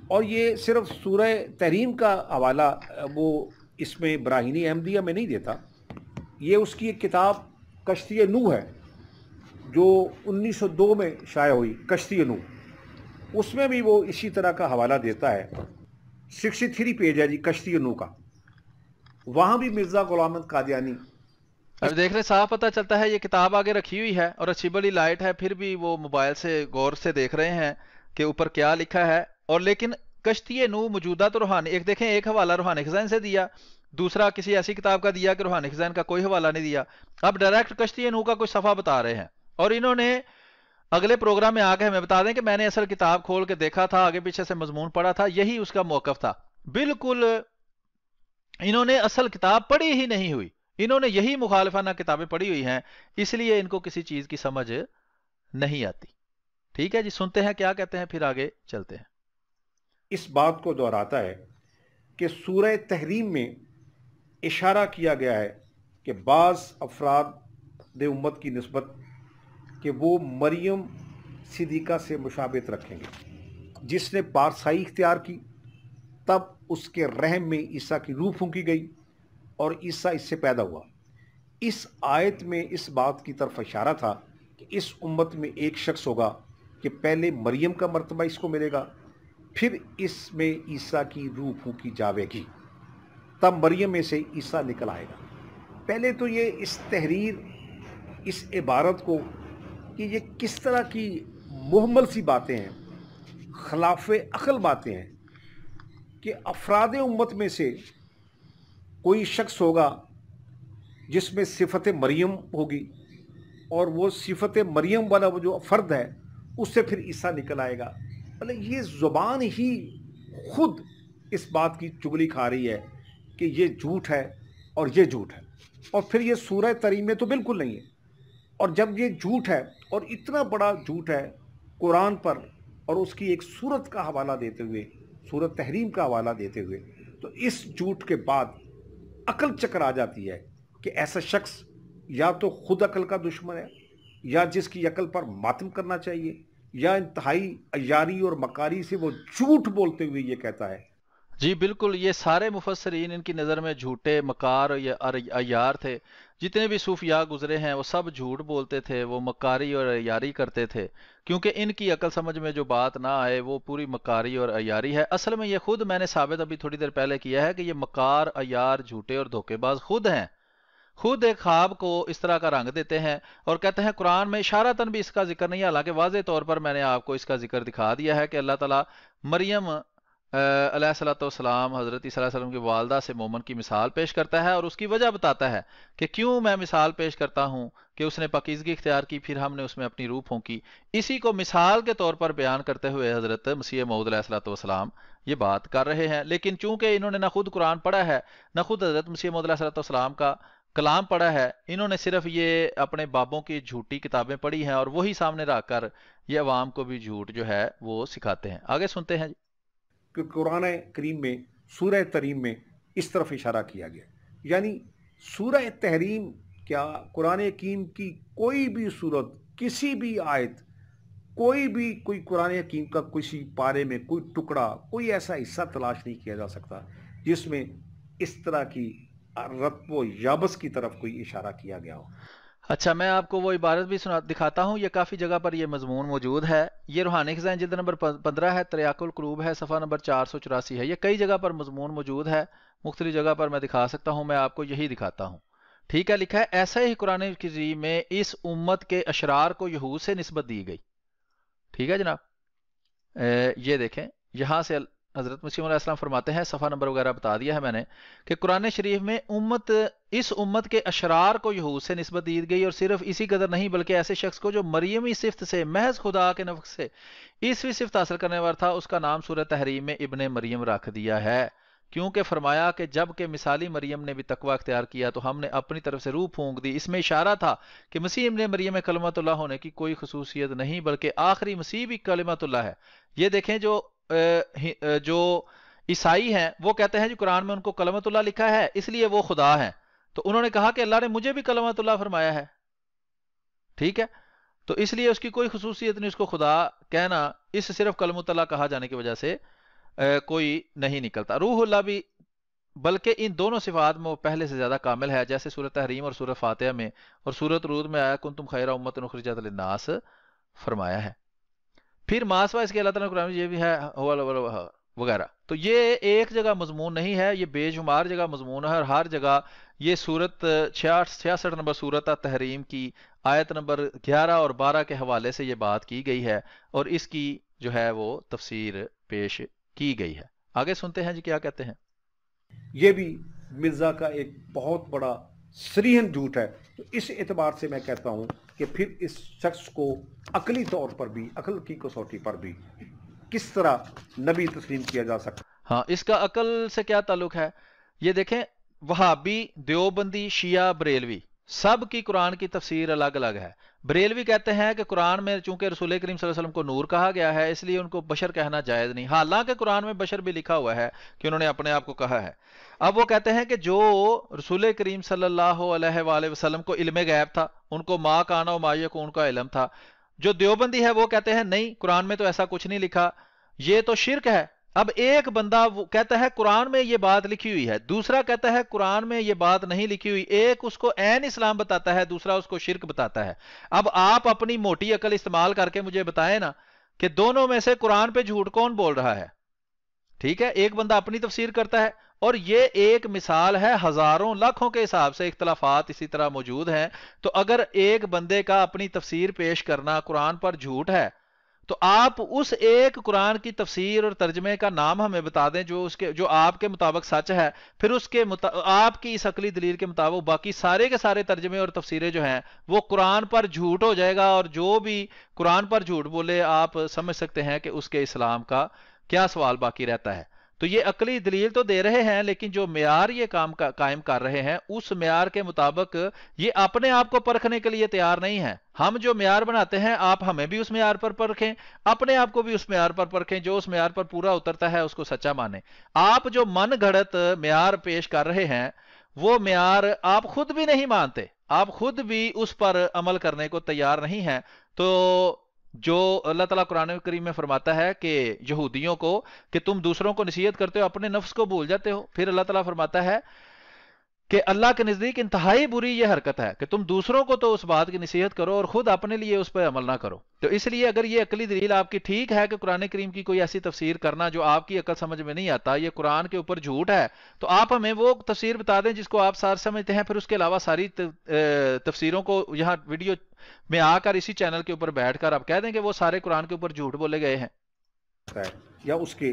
اور یہ صرف سورہ تحریم کا حوالہ وہ اس میں براہینی احمدیہ میں نہیں دیتا، یہ اس کی ایک کتاب کشتی نوح ہے جو 1902 میں شائع ہوئی، کشتی نوح، اس میں بھی وہ اسی طرح کا حوالہ دیتا ہے۔ 63 پیج ہے جی کشتی نوح کا، وہاں بھی مرزا غلام احمد قادیانی
اب دیکھ رہے صاف پتہ چلتا ہے یہ کتاب آگے رکھی ہوئی ہے اور اچھی بڑی لائٹ ہے، پھر بھی وہ موبائل سے غور سے دیکھ رہے ہیں کہ اوپر کیا لکھا ہے، اور لیکن کشتی نوح موجودہ تو روحانی، ایک دیکھیں ایک حوالہ روحانی خزائن سے دیا، دوسرا کسی ایسی کتاب کا دیا کہ روحانی خزائن کا کوئی حوالہ نہیں دیا، اب ڈائریکٹ کشتی نوح کا کوئی صفحہ بتا رہے ہیں، اور انہوں نے اگلے پروگرام میں آ کے ہمیں بتا دیں کہ میں نے اصل کتاب کھول کے دیکھا تھا، آگے پیچھے سے مضمون پڑھا تھا، یہی اس کا موقف تھا۔ بالکل انہوں نے اصل کتاب پڑھی ہی نہیں ہوئی، انہوں نے یہی مخالفانہ کتابیں پڑھی ہوئی ہیں، اس لیے ان کو کسی چیز کی سمجھ نہیں آتی۔ ٹھیک ہے جی، سنتے ہیں کیا کہتے ہیں، پھر آگے چلتے ہیں۔
اس بات کو دہراتا ہے کہ سورہ تحریم میں اشارہ کیا گیا ہے کہ بعض افراد امت کی نسبت کہ وہ مریم صدیقہ سے مشابہت رکھیں گے، جس نے پارسائی اختیار کی، تب اس کے رحم میں عیسیٰ کی روح پھونکی گئی اور عیسیٰ اس سے پیدا ہوا۔ اس آیت میں اس بات کی طرف اشارہ تھا کہ اس امت میں ایک شخص ہوگا کہ پہلے مریم کا مرتبہ اس کو ملے گا، پھر اس میں عیسیٰ کی روح پھونکی جاوے گی، تب مریم میں سے عیسیٰ نکل آئے گا۔ پہلے تو یہ اس تحریر، اس عبارت کو کہ یہ کس طرح کی محمل سی باتیں ہیں، خلاف عقل باتیں ہیں کہ افراد امت میں سے کوئی شخص ہوگا جس میں صفت مریم ہوگی اور وہ صفت مریم والا وہ جو فرد ہے اس سے پھر عیسیٰ نکل آئے گا۔ مطلب یہ زبان ہی خود اس بات کی چغلی کھا رہی ہے کہ یہ جھوٹ ہے اور یہ جھوٹ ہے، اور پھر یہ سورہ تحریم میں تو بالکل نہیں ہے۔ اور جب یہ جھوٹ ہے اور اتنا بڑا جھوٹ ہے قرآن پر اور اس کی ایک سورت کا حوالہ دیتے ہوئے، سورت تحریم کا حوالہ دیتے ہوئے، تو اس جھوٹ کے بعد عقل چکر آ جاتی ہے کہ ایسا شخص یا تو خود عقل کا دشمن ہے، یا جس کی عقل پر ماتم کرنا چاہیے، یا انتہائی عیاری اور مکاری سے وہ جھوٹ بولتے ہوئے یہ کہتا ہے۔
جی بالکل، یہ سارے مفسرین ان کی نظر میں جھوٹے، مکار اور عیار تھے۔ جتنے بھی صوفیاء گزرے ہیں وہ سب جھوٹ بولتے تھے، وہ مکاری اور عیاری کرتے تھے، کیونکہ ان کی عقل سمجھ میں جو بات نہ آئے وہ پوری مکاری اور عیاری ہے۔ اصل میں یہ خود میں نے ثابت ابھی تھوڑی دیر پہلے کیا ہے کہ یہ مکار، عیار، جھوٹے اور دھوکے باز خود ہیں، خود ایک خواب کو اس طرح کا رنگ دیتے ہیں اور کہتے ہیں قرآن میں اشارتاً بھی اس کا ذکر نہیں ہے، حالانکہ واضح طور پر میں نے آپ کو اس کا ذکر دکھا دیا ہے کہ اللہ تعالیٰ مریم علیہ الصلوۃ والسلام حضرت عیسیٰ علیہ السلام کی والدہ سے مومن کی مثال پیش کرتا ہے اور اس کی وجہ بتاتا ہے کہ کیوں میں مثال پیش کرتا ہوں کہ اس نے پاکیزگی اختیار کی پھر ہم نے اس میں اپنی روح پھونکی. اسی کو مثال کے طور پر بیان کرتے ہوئے حضرت مسیح موعود علیہ الصلوۃ والسلام یہ بات کر رہے ہیں. لیکن چونکہ انہوں نے نہ خود قرآن پڑھا ہے نہ خود حضرت مسیح موعود علیہ الصلوۃ والسلام کا کلام پڑھا ہے, انہوں نے صرف یہ اپنے بابوں کی جھوٹی کتابیں پڑھی ہیں اور وہی سامنے رکھ کر یہ عوام کو بھی جھوٹ جو ہے وہ سکھاتے ہیں. آگے سنتے ہیں جی.
کہ قرآن کریم میں سورہ تحریم میں اس طرف اشارہ کیا گیا, یعنی سورہ تحریم کیا قرآن حکیم کی کوئی بھی صورت, کسی بھی آیت, کوئی قرآن حکیم کا کسی پارے میں کوئی ٹکڑا, کوئی ایسا حصہ تلاش نہیں کیا جا سکتا جس میں اس طرح کی رتب و یابس کی طرف کوئی اشارہ کیا گیا ہو.
اچھا, میں آپ کو وہ عبارت بھی دکھاتا ہوں, یہ کافی جگہ پر یہ مضمون موجود ہے. یہ روحانی خزائن جلد نمبر 15 ہے, تریاق القلوب ہے, صفحہ نمبر 484 ہے. یہ کئی جگہ پر مضمون موجود ہے, مختلف جگہ پر میں دکھا سکتا ہوں, میں آپ کو یہی دکھاتا ہوں. ٹھیک ہے, لکھا ہے ایسا ہی قرآن کریم میں اس امت کے اشرار کو یہود سے نسبت دی گئی. ٹھیک ہے جناب, یہ دیکھیں یہاں سے حضرت مسیح علیہ السلام فرماتے ہیں, صفحہ نمبر وغیرہ بتا دیا ہے میں نے, کہ قرآن شریف میں اس امت کے اشرار کو یہود سے نسبت دی گئی, اور صرف اسی قدر نہیں بلکہ ایسے شخص کو جو مریمی صفت سے محض خدا کے نفس سے عیسوی صفت حاصل کرنے والا تھا, اس کا نام سورہ تحریم میں ابن مریم رکھ دیا ہے, کیونکہ فرمایا کہ جب کہ مثالی مریم نے بھی تقوی اختیار کیا تو ہم نے اپنی طرف سے روح پھونک دی. اس میں اشارہ تھا کہ مسیح ابن مریم میں کلمۃ اللہ ہونے کی کوئی خصوصیت نہیں بلکہ آخری مسیح بھی کلمۃ اللہ ہے. یہ دیکھیں جو عیسائی ہیں وہ کہتے ہیں جو قرآن میں ان کو کلمۃ اللہ لکھا ہے اس لیے وہ خدا ہیں, تو انہوں نے کہا کہ اللہ نے مجھے بھی کلمۃ اللہ فرمایا ہے. ٹھیک ہے, تو اس لیے اس کی کوئی خصوصیت نہیں, اس کو خدا کہنا اس صرف کلمۃ اللہ کہا جانے کی وجہ سے کوئی نہیں نکلتا. روح اللہ بھی بلکہ ان دونوں صفات میں وہ پہلے سے زیادہ کامل ہے, جیسے سورۃ تحریم اور سورۃ فاتحہ میں اور سورۃ رود میں آیا کنتم خیر امۃ اخرجت للناس فرمایا ہے. پھر ماسوا اس کے اللہ تعالیٰ قرآن میں یہ بھی ہے وغیرہ. تو یہ ایک جگہ مضمون نہیں ہے, یہ بے شمار جگہ مضمون ہے, اور ہر جگہ یہ سورت 66 نمبر سورت تحریم کی آیت نمبر 11 اور 12 کے حوالے سے یہ بات کی گئی ہے, اور اس کی جو ہے وہ تفسیر پیش کی گئی ہے. آگے سنتے ہیں جی کیا کہتے ہیں.
یہ بھی مرزا کا ایک بہت بڑا سریحن جھوٹ ہے. تو اس اعتبار سے میں کہتا ہوں کہ پھر اس شخص کو عقلی طور پر بھی, عقل کی کسوٹی پر بھی کس طرح نبی تسلیم کیا جا سکتا.
ہاں, اس کا عقل سے کیا تعلق ہے. یہ دیکھیں, وہابی, دیوبندی, شیعہ, بریلوی سب کی قرآن کی تفسیر الگ الگ ہے. بریلوی کہتے ہیں کہ قرآن میں چونکہ رسول کریم صلی اللہ علیہ وسلم کو نور کہا گیا ہے اس لیے ان کو بشر کہنا جائز نہیں, حالانکہ قرآن میں بشر بھی لکھا ہوا ہے کہ انہوں نے اپنے آپ کو کہا ہے. اب وہ کہتے ہیں کہ جو رسول کریم صلی اللہ علیہ وآلہ وسلم کو علم غیب تھا, ان کو ما کانا و ما یکون کا علم تھا. جو دیوبندی ہے وہ کہتے ہیں نہیں, قرآن میں تو ایسا کچھ نہیں لکھا, یہ تو شرک ہے. اب ایک بندہ وہ کہتا ہے قرآن میں یہ بات لکھی ہوئی ہے, دوسرا کہتا ہے قرآن میں یہ بات نہیں لکھی ہوئی. ایک اس کو عین اسلام بتاتا ہے, دوسرا اس کو شرک بتاتا ہے. اب آپ اپنی موٹی عقل استعمال کر کے مجھے بتائیں نا کہ دونوں میں سے قرآن پہ جھوٹ کون بول رہا ہے. ٹھیک ہے, ایک بندہ اپنی تفسیر کرتا ہے, اور یہ ایک مثال ہے, ہزاروں لاکھوں کے حساب سے اختلافات اسی طرح موجود ہیں. تو اگر ایک بندے کا اپنی تفسیر پیش کرنا قرآن پر جھوٹ ہے تو آپ اس ایک قرآن کی تفسیر اور ترجمے کا نام ہمیں بتا دیں جو آپ کے مطابق سچ ہے. پھر اس کے آپ کی اس عقلی دلیل کے مطابق باقی سارے کے سارے ترجمے اور تفسیریں جو ہیں وہ قرآن پر جھوٹ ہو جائے گا, اور جو بھی قرآن پر جھوٹ بولے آپ سمجھ سکتے ہیں کہ اس کے اسلام کا کیا سوال باقی رہتا ہے. تو یہ عقلی دلیل تو دے رہے ہیں, لیکن جو معیار یہ کام قائم کر رہے ہیں اس معیار کے مطابق یہ اپنے آپ کو پرکھنے کے لیے تیار نہیں ہے. ہم جو معیار بناتے ہیں آپ ہمیں بھی اس معیار پر پرکھیں, اپنے آپ کو بھی اس معیار پر پرکھیں, جو اس معیار پر پورا اترتا ہے اس کو سچا مانیں. آپ جو من گھڑت معیار پیش کر رہے ہیں وہ معیار آپ خود بھی نہیں مانتے, آپ خود بھی اس پر عمل کرنے کو تیار نہیں ہیں. تو جو اللہ تعالیٰ قرآن کریم میں فرماتا ہے کہ یہودیوں کو کہ تم دوسروں کو نصیحت کرتے ہو اپنے نفس کو بھول جاتے ہو, پھر اللہ تعالیٰ فرماتا ہے کہ اللہ کے نزدیک انتہائی بری یہ حرکت ہے کہ تم دوسروں کو تو اس بات کی نصیحت کرو اور خود اپنے لیے اس پہ عمل نہ کرو. تو اس لیے اگر یہ عقلی دلیل آپ کی ٹھیک ہے کہ قرآن کریم کی کوئی ایسی تفسیر کرنا جو آپ کی عقل سمجھ میں نہیں آتا, یہ قرآن کے اوپر جھوٹ ہے, تو آپ ہمیں وہ تفسیر بتا دیں جس کو آپ سار سمجھتے ہیں. پھر اس کے علاوہ ساری تفسیروں کو یہاں ویڈیو میں آ کر اسی چینل کے اوپر بیٹھ کر آپ کہہ دیں کہ وہ سارے قرآن کے اوپر جھوٹ بولے گئے ہیں,
یا اس کے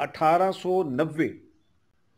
1890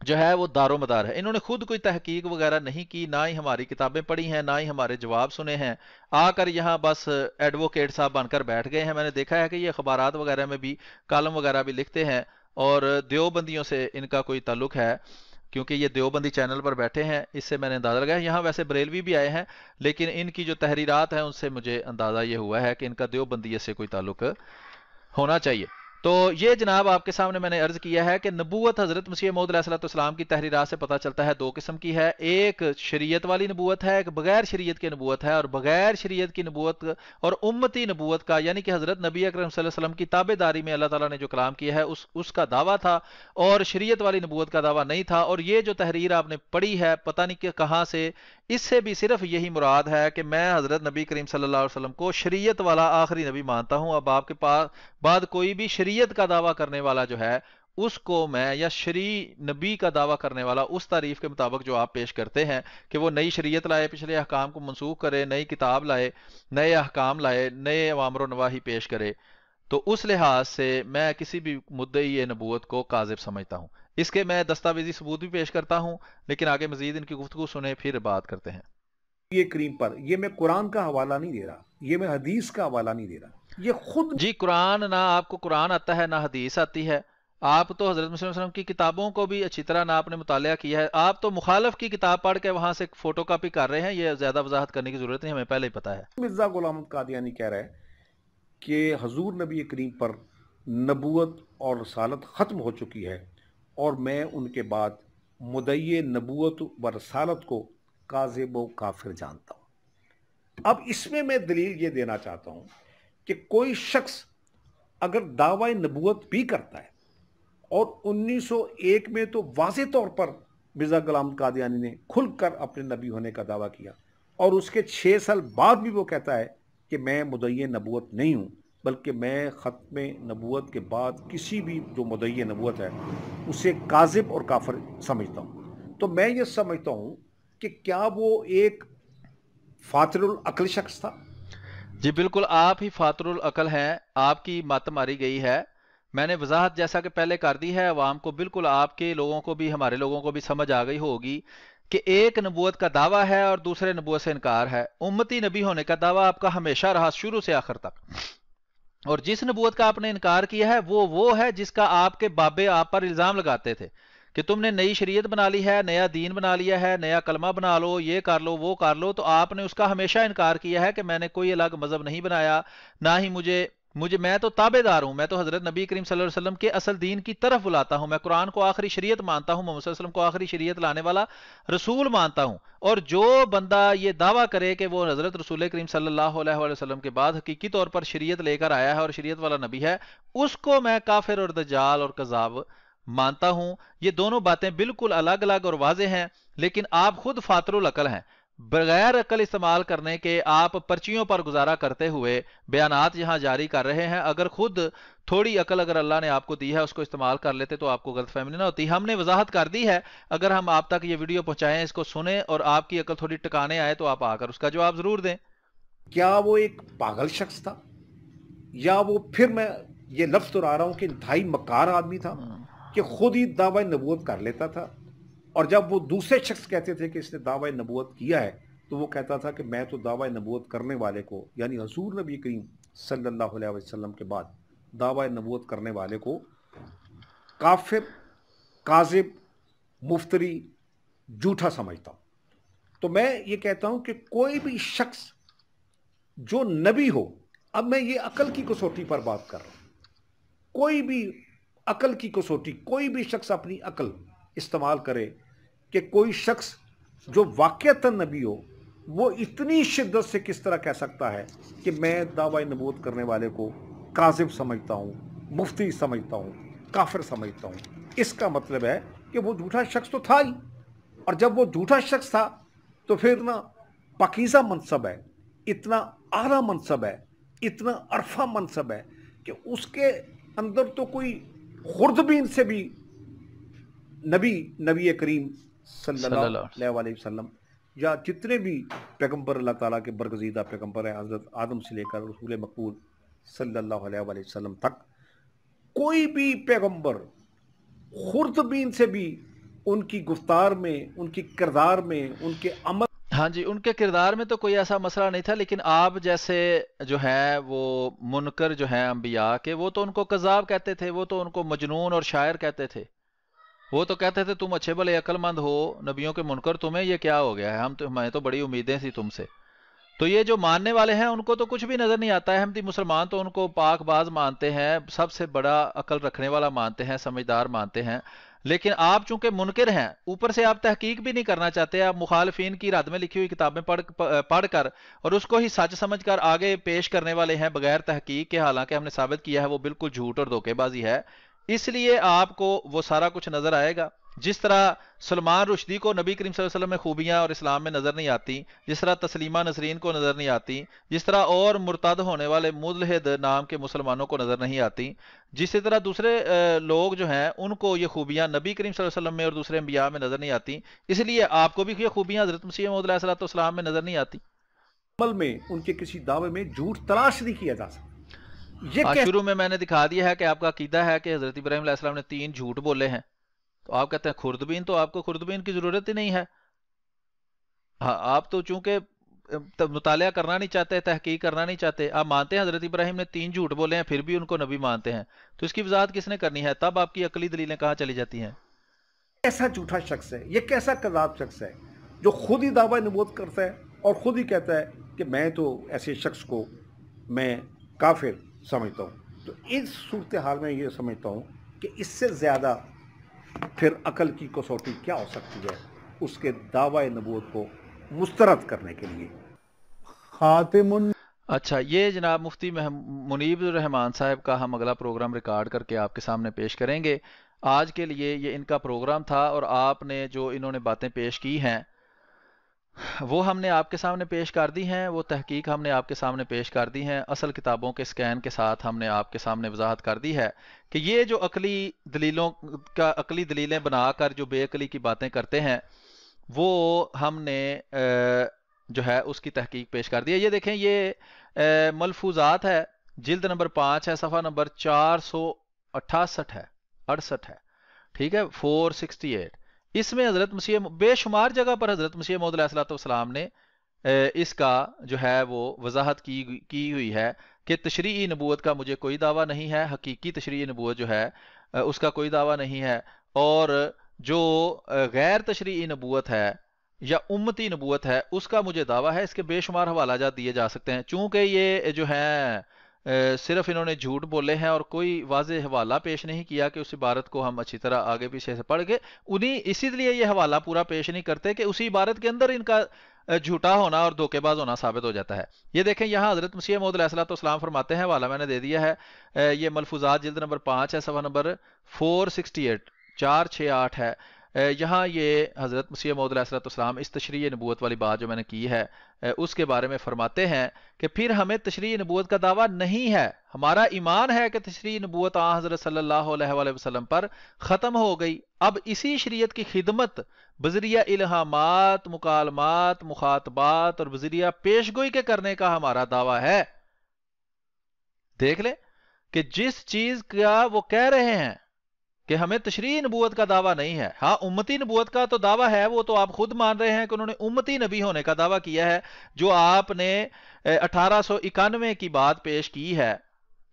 جو ہے وہ دار و مدار ہے. انہوں نے خود کوئی تحقیق وغیرہ نہیں کی، نہ ہی ہماری کتابیں پڑھی ہیں، نہ ہی ہمارے جواب سنے ہیں. آ کر یہاں بس ایڈوکیٹ صاحب بن کر بیٹھ گئے ہیں. میں نے دیکھا ہے کہ یہ اخبارات وغیرہ میں بھی کالم وغیرہ بھی لکھتے ہیں، اور دیوبندیوں سے ان کا کوئی تعلق ہے، کیونکہ یہ دیوبندی چینل پر بیٹھے ہیں. اس سے میں نے اندازہ لگایا. یہاں ویسے بریلوی بھی آئے ہیں، لیکن ان کی جو تحریرات ہیں ان سے مجھے اندازہ یہ ہوا ہے کہ ان کا دیوبندیت سے کوئی تعلق ہونا چاہیے. تو یہ جناب آپ کے سامنے میں نے عرض کیا ہے کہ نبوت حضرت مسیح موعود علیہ السلام کی تحریرات سے پتہ چلتا ہے دو قسم کی ہے. ایک شریعت والی نبوت ہے، ایک بغیر شریعت کی نبوت ہے. اور بغیر شریعت کی نبوت اور امتی نبوت کا، یعنی کہ حضرت نبی اکرم صلی اللہ علیہ وسلم کی تابع داری میں اللہ تعالیٰ نے جو کلام کیا ہے اس کا دعویٰ تھا، اور شریعت والی نبوت کا دعویٰ نہیں تھا. اور یہ جو تحریر آپ نے پڑھی ہے پتہ نہیں کہ کہاں سے، اس سے بھی صرف یہی مراد ہے کہ میں حضرت نبی کریم صلی اللہ علیہ وسلم کو شریعت والا آخری نبی مانتا ہوں. اب آپ کے پاس بعد کوئی بھی شریعت کا دعویٰ کرنے والا جو ہے اس کو میں، یا نبی کا دعویٰ کرنے والا اس تعریف کے مطابق جو آپ پیش کرتے ہیں کہ وہ نئی شریعت لائے، پچھلے احکام کو منسوخ کرے، نئی کتاب لائے، نئے احکام لائے، نئے اوامر و نواہی پیش کرے، تو اس لحاظ سے میں کسی بھی مدعی نبوت کو کاذب سمجھتا ہوں. اس کے میں دستاویزی ثبوت بھی پیش کرتا ہوں، لیکن آگے مزید ان کی گفتگو سنیں پھر بات کرتے ہیں.
یہ کریم پر یہ میں قرآن کا حوالہ نہیں دے رہا، یہ میں حدیث کا حوالہ نہیں دے رہا، یہ خود
جی قرآن، نہ آپ کو قرآن آتا ہے نہ حدیث آتی ہے. آپ تو حضرت محمد صلی اللہ علیہ وسلم کی کتابوں کو بھی اچھی طرح نہ آپ نے مطالعہ کیا ہے. آپ تو مخالف کی کتاب پڑھ کے وہاں سے فوٹو کاپی کر رہے ہیں. یہ زیادہ وضاحت کرنے کی ضرورت نہیں، ہمیں پہلے ہی پتا ہے.
مرزا غلام احمد قادیانی کہہ رہا ہے کہ حضور نبی کریم پر نبوت اور رسالت ختم ہو چکی ہے، اور میں ان کے بعد مدعی نبوت و رسالت کو کاذب و کافر جانتا ہوں. اب اس میں دلیل یہ دینا چاہتا ہوں کہ کوئی شخص اگر دعوی نبوت بھی کرتا ہے، اور 1901 میں تو واضح طور پر مرزا غلام احمد قادیانی نے کھل کر اپنے نبی ہونے کا دعویٰ کیا، اور اس کے 6 سال بعد بھی وہ کہتا ہے کہ میں مدعی نبوت نہیں ہوں، بلکہ میں ختم نبوت کے بعد کسی بھی جو مدعی نبوت ہے اسے کاذب اور کافر سمجھتا ہوں. تو میں یہ سمجھتا ہوں کہ کیا وہ ایک فاطر العقل شخص تھا؟
جی بالکل، آپ ہی فاطر العقل ہیں. آپ کی مت ماری گئی ہے. میں نے وضاحت جیسا کہ پہلے کر دی ہے، عوام کو بالکل، آپ کے لوگوں کو بھی، ہمارے لوگوں کو بھی سمجھ آ گئی ہوگی کہ ایک نبوت کا دعویٰ ہے اور دوسرے نبوت سے انکار ہے. امتی نبی ہونے کا دعویٰ آپ کا ہمیشہ رہا، شروع سے آخر تک. اور جس نبوت کا آپ نے انکار کیا ہے وہ ہے جس کا آپ کے بابے آپ پر الزام لگاتے تھے کہ تم نے نئی شریعت بنا لی ہے، نیا دین بنا لیا ہے، نیا کلمہ بنا لو، یہ کر لو، وہ کر لو. تو آپ نے اس کا ہمیشہ انکار کیا ہے کہ میں نے کوئی الگ مذہب نہیں بنایا، نہ ہی میں تو تابع دار ہوں. میں تو حضرت نبی کریم صلی اللہ علیہ وسلم کے اصل دین کی طرف بلاتا ہوں. میں قرآن کو آخری شریعت مانتا ہوں، محمد صلی اللہ علیہ وسلم کو آخری شریعت لانے والا رسول مانتا ہوں. اور جو بندہ یہ دعویٰ کرے کہ وہ حضرت رسول کریم صلی اللہ علیہ وسلم کے بعد حقیقی طور پر شریعت لے کر آیا ہے اور شریعت والا نبی ہے، اس کو میں کافر اور دجال اور کذاب مانتا ہوں. یہ دونوں باتیں بالکل الگ الگ اور واضح ہیں، لیکن آپ خود فاطر العقل ہیں. بغیر عقل استعمال کرنے کے آپ پرچیوں پر گزارا کرتے ہوئے بیانات یہاں جاری کر رہے ہیں. اگر خود تھوڑی عقل اگر اللہ نے آپ کو دی ہے اس کو استعمال کر لیتے تو آپ کو غلط فہمی نہ ہوتی. ہم نے وضاحت کر دی ہے. اگر ہم آپ تک یہ ویڈیو پہنچائیں، اس کو سنیں اور آپ کی عقل تھوڑی ٹکانے آئے تو آپ آ کر اس کا جواب ضرور دیں.
کیا وہ ایک پاگل شخص تھا، یا وہ پھر میں یہ لفظ تو آ رہا ہوں کہ انتہائی مکار آدمی تھا کہ خود ہی دعوی نبوت کر لیتا تھا، اور جب وہ دوسرے شخص کہتے تھے کہ اس نے دعوی نبوت کیا ہے تو وہ کہتا تھا کہ میں تو دعوی نبوت کرنے والے کو، یعنی حضور نبی کریم صلی اللہ علیہ وسلم کے بعد دعوی نبوت کرنے والے کو کافر، کاذب، مفتری، جھوٹا سمجھتا ہوں. تو میں یہ کہتا ہوں کہ کوئی بھی شخص جو نبی ہو، اب میں یہ عقل کی کسوٹی پر بات کر رہا ہوں، کوئی بھی عقل کی کسوٹی، کوئی بھی شخص اپنی عقل استعمال کرے کہ کوئی شخص جو واقعتاً نبی ہو وہ اتنی شدت سے کس طرح کہہ سکتا ہے کہ میں دعوی نبوت کرنے والے کو کاذب سمجھتا ہوں، مفتی سمجھتا ہوں، کافر سمجھتا ہوں. اس کا مطلب ہے کہ وہ جھوٹا شخص تو تھا ہی، اور جب وہ جھوٹا شخص تھا تو پھر نا پاکیزہ منصب ہے، اتنا اعلیٰ منصب ہے، اتنا عرفہ منصب ہے کہ اس کے اندر تو کوئی خوردبین سے بھی نبی کریم صلی
صلی اللہ علیہ
اللہ علیہ وسلم یا جتنے بھی پیغمبر اللہ تعالیٰ کے برگزیدہ پیغمبر ہیں، حضرت آدم سے لے کر رسول مقبول صلی اللہ علیہ وسلم تک، کوئی بھی پیغمبر خوردبین سے بھی ان کی گفتار میں، ان کی کردار میں، ان کے عمل.
ہاں جی، ان کے کردار میں تو کوئی ایسا مسئلہ نہیں تھا، لیکن آپ جیسے جو ہے وہ منکر جو ہیں انبیاء کے، وہ تو ان کو کذاب کہتے تھے، وہ تو ان کو مجنون اور شاعر کہتے تھے، وہ تو کہتے تھے تم اچھے بھلے عقل مند ہو، نبیوں کے منکر، تمہیں یہ کیا ہو گیا ہے، ہمیں تو بڑی امیدیں تھی تم سے. تو یہ جو ماننے والے ہیں ان کو تو کچھ بھی نظر نہیں آتا ہے. احمدی مسلمان تو ان کو پاک باز مانتے ہیں، سب سے بڑا عقل رکھنے والا مانتے ہیں، سمجھدار مانتے ہیں. لیکن آپ چونکہ منکر ہیں، اوپر سے آپ تحقیق بھی نہیں کرنا چاہتے، آپ مخالفین کی رد میں لکھی ہوئی کتابیں پڑھ کر اور اس کو ہی سچ سمجھ کر آگے پیش کرنے والے ہیں بغیر تحقیق کے، حالانکہ ہم نے ثابت کیا ہے وہ بالکل جھوٹ اور دھوکے بازی ہے. اس لیے آپ کو وہ سارا کچھ نظر آئے گا. جس طرح سلمان رشدی کو نبی کریم صلی اللہ علیہ وسلم میں خوبیاں اور اسلام میں نظر نہیں آتی، جس طرح تسلیمہ نسرین کو نظر نہیں آتی، جس طرح اور مرتد ہونے والے ملحد نام کے مسلمانوں کو نظر نہیں آتی، جسی طرح دوسرے لوگ جو ہیں ان کو یہ خوبیاں نبی کریم صلی اللہ علیہ وسلم میں اور دوسرے انبیاء میں نظر نہیں آتی، اس لیے آپ کو بھی یہ خوبیاں حضرت مسیح موعود علیہ الصلوۃ والسلام میں نظر نہیں آتی.
عمل میں، ان کے کسی دعوے میں جھوٹ تلاش نہیں کیا جا سکتا. یہ
ہاں،
کیسے؟
شروع میں نے دکھا دیا ہے کہ آپ کا عقیدہ ہے کہ حضرت ابراہیم علیہ السلام نے 3 جھوٹ بولے ہیں، تو آپ کہتے ہیں خوردبین، تو آپ کو خوردبین کی ضرورت ہی نہیں ہے. ہاں، آپ تو چونکہ مطالعہ کرنا نہیں چاہتے، تحقیق کرنا نہیں چاہتے، آپ مانتے ہیں حضرت ابراہیم نے 3 جھوٹ بولے ہیں پھر بھی ان کو نبی مانتے ہیں، تو اس کی وضاحت کس نے کرنی ہے؟ تب آپ کی عقلی دلیلیں کہاں چلی جاتی ہیں؟
کیسا جھوٹا شخص ہے، یہ کیسا کذاب شخص ہے جو خود ہی دعویٰ نبوت کرتا ہے اور خود ہی کہتا ہے کہ میں تو ایسے شخص کو میں کافر سمجھتا ہوں. تو اس صورتحال میں یہ سمجھتا ہوں کہ اس سے زیادہ پھر عقل کی کسوٹی کیا ہو سکتی ہے اس کے دعویٰ نبوت کو مسترد کرنے کے لیے. خاتم.
اچھا، یہ جناب مفتی منیب الرحمان صاحب کا ہم اگلا پروگرام ریکارڈ کر کے آپ کے سامنے پیش کریں گے. آج کے لیے یہ ان کا پروگرام تھا، اور آپ نے جو انہوں نے باتیں پیش کی ہیں وہ ہم نے آپ کے سامنے پیش کر دی ہیں، وہ تحقیق ہم نے آپ کے سامنے پیش کر دی ہیں، اصل کتابوں کے سکین کے ساتھ ہم نے آپ کے سامنے وضاحت کر دی ہے کہ یہ جو عقلی دلیلیں بنا کر جو بے عقلی کی باتیں کرتے ہیں وہ ہم نے جو ہے اس کی تحقیق پیش کر دی ہے. یہ دیکھیں، یہ ملفوظات ہے، جلد نمبر 5 ہے، صفحہ نمبر 468 ہے، 68 ہے، ٹھیک ہے، 468. اس میں حضرت مسیح بے شمار جگہ پر حضرت مسیح موعود علیہ الصلوۃ والسلام نے اس کا جو ہے وہ وضاحت کی ہوئی ہے کہ تشریعی نبوت کا مجھے کوئی دعویٰ نہیں ہے، حقیقی تشریعی نبوت جو ہے اس کا کوئی دعویٰ نہیں ہے، اور جو غیر تشریعی نبوت ہے یا امتی نبوت ہے اس کا مجھے دعویٰ ہے. اس کے بے شمار حوالہ جات دیے جا سکتے ہیں. چونکہ یہ جو ہیں صرف انہوں نے جھوٹ بولے ہیں اور کوئی واضح حوالہ پیش نہیں کیا کہ اس عبارت کو ہم اچھی طرح آگے پیچھے سے پڑھ کے اسی لیے یہ حوالہ پورا پیش نہیں کرتے کہ اسی عبارت کے اندر ان کا جھوٹا ہونا اور دھوکے باز ہونا ثابت ہو جاتا ہے. یہ دیکھیں، یہاں حضرت مسیح موعود علیہ الصلوۃ والسلام فرماتے ہیں، حوالہ میں نے دے دیا ہے، یہ ملفوظات جلد نمبر 5 ہے، صفحہ نمبر 468 468 ہے. یہاں یہ حضرت مسیح موعود علیہ الصلوۃ والسلام اس تشریع نبوت والی بات جو میں نے کی ہے اس کے بارے میں فرماتے ہیں کہ پھر ہمیں تشریع نبوت کا دعویٰ نہیں ہے، ہمارا ایمان ہے کہ تشریع نبوت حضرت صلی اللہ علیہ وآلہ وسلم پر ختم ہو گئی، اب اسی شریعت کی خدمت بذریعہ الہامات، مکالمات، مخاطبات اور بذریعہ پیشگوئی کے کرنے کا ہمارا دعویٰ ہے. دیکھ لیں کہ جس چیز کا وہ کہہ رہے ہیں کہ ہمیں تشریعی نبوت کا دعویٰ نہیں ہے، ہاں امتی نبوت کا تو دعویٰ ہے، وہ تو آپ خود مان رہے ہیں کہ انہوں نے امتی نبی ہونے کا دعویٰ کیا ہے، جو آپ نے 1891 کی بات پیش کی ہے،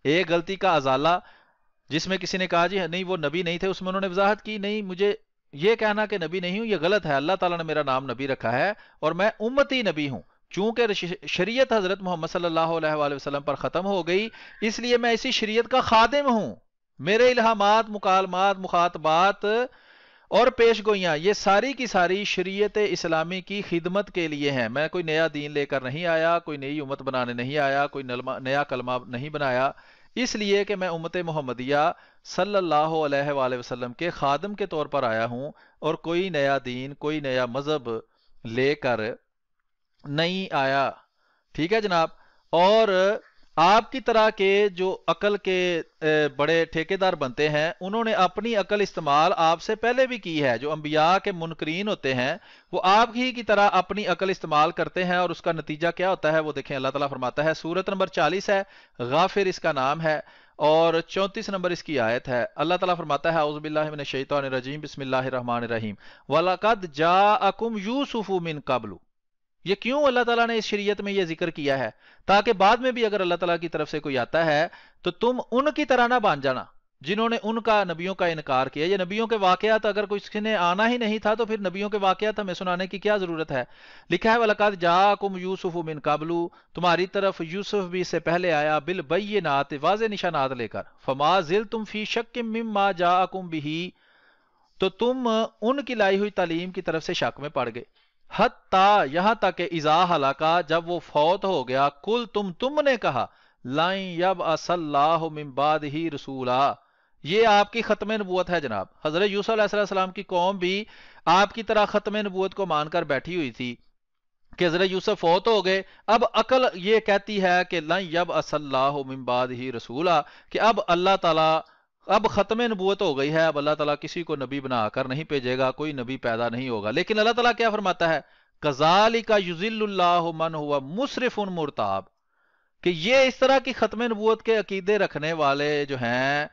ایک غلطی کا ازالہ، جس میں کسی نے کہا جی نہیں وہ نبی نہیں تھے، اس میں انہوں نے وضاحت کی نہیں، مجھے یہ کہنا کہ نبی نہیں ہوں یہ غلط ہے، اللہ تعالیٰ نے میرا نام نبی رکھا ہے اور میں امتی نبی ہوں. چونکہ شریعت حضرت محمد صلی اللہ علیہ وآلہ وسلم پر ختم ہو گئی، اس لیے میں اسی شریعت کا خادم ہوں. میرے الہامات، مکالمات، مخاطبات اور پیشگوئیاں یہ ساری کی ساری شریعت اسلامی کی خدمت کے لیے ہیں. میں کوئی نیا دین لے کر نہیں آیا، کوئی نئی امت بنانے نہیں آیا، کوئی نیا کلمہ نہیں بنایا، اس لیے کہ میں امت محمدیہ صلی اللہ علیہ وآلہ وسلم کے خادم کے طور پر آیا ہوں اور کوئی نیا دین، کوئی نیا مذہب لے کر نہیں آیا. ٹھیک ہے جناب. اور آپ کی طرح کے جو عقل کے بڑے ٹھیکیدار بنتے ہیں، انہوں نے اپنی عقل استعمال آپ سے پہلے بھی کی ہے۔ جو انبیاء کے منکرین ہوتے ہیں وہ آپ ہی کی طرح اپنی عقل استعمال کرتے ہیں، اور اس کا نتیجہ کیا ہوتا ہے وہ دیکھیں۔ اللہ تعالیٰ فرماتا ہے، سورت نمبر 40 ہے، غافر اس کا نام ہے، اور 34 نمبر اس کی آیت ہے۔ اللہ تعالیٰ فرماتا ہے، اعوذ باللہ من الشیطان الرجیم، بسم اللہ الرحمن الرحیم، وَلَقَدْ جَاءَكُمْ يُوسُفُ مِن قَبْلُ۔ یہ کیوں اللہ تعالیٰ نے اس شریعت میں یہ ذکر کیا ہے؟ تاکہ بعد میں بھی اگر اللہ تعالیٰ کی طرف سے کوئی آتا ہے تو تم ان کی طرح نہ بن جانا جنہوں نے ان کا نبیوں کا انکار کیا۔ یہ نبیوں کے واقعات اگر کسی نے آنا ہی نہیں تھا تو پھر نبیوں کے واقعات ہمیں سنانے کی کیا ضرورت ہے؟ لکھا ہے، وَلَقَدْ جَاءَكُمْ يُوسُفُ مِن قَبْلُ، تمہاری طرف یوسف بھی سے پہلے آیا، بِالْبَيِّنَاتِ، واضح نشانات لے کر، فَمَا زِلْتُمْ فِي شَكٍّ مِّمَّا جَاءَكُمْ بِهِ، تو تم ان کی لائی ہوئی تعلیم کی طرف سے شک میں پڑ گئے، حتیٰ یہاں تک کہ اذا ہلاکا، جب وہ فوت ہو گیا، کل تم نے کہا، لَن يَبْعَثَ اللَّهُ مِن بَعْدِهِ رسولا، یہ آپ کی ختم نبوت ہے جناب۔ حضرت یوسف علیہ السلام کی قوم بھی آپ کی طرح ختم نبوت کو مان کر بیٹھی ہوئی تھی کہ حضرت یوسف فوت ہو گئے۔ اب عقل یہ کہتی ہے کہ لَن يَبْعَثَ اللَّهُ مِن بَعْدِهِ رسولا، کہ اب اللہ تعالیٰ، اب ختم نبوت ہو گئی ہے، اب اللہ تعالیٰ کسی کو نبی بنا کر نہیں بھیجے گا، کوئی نبی پیدا نہیں ہوگا۔ لیکن اللہ تعالیٰ کیا فرماتا ہے، كَذَلِكَ يُضِلُّ اللَّهُ مَنْ هُوَ مُسْرِفٌ مُرْتَابٌ، کہ یہ اس طرح کی ختم نبوت کے عقیدے رکھنے والے جو ہیں،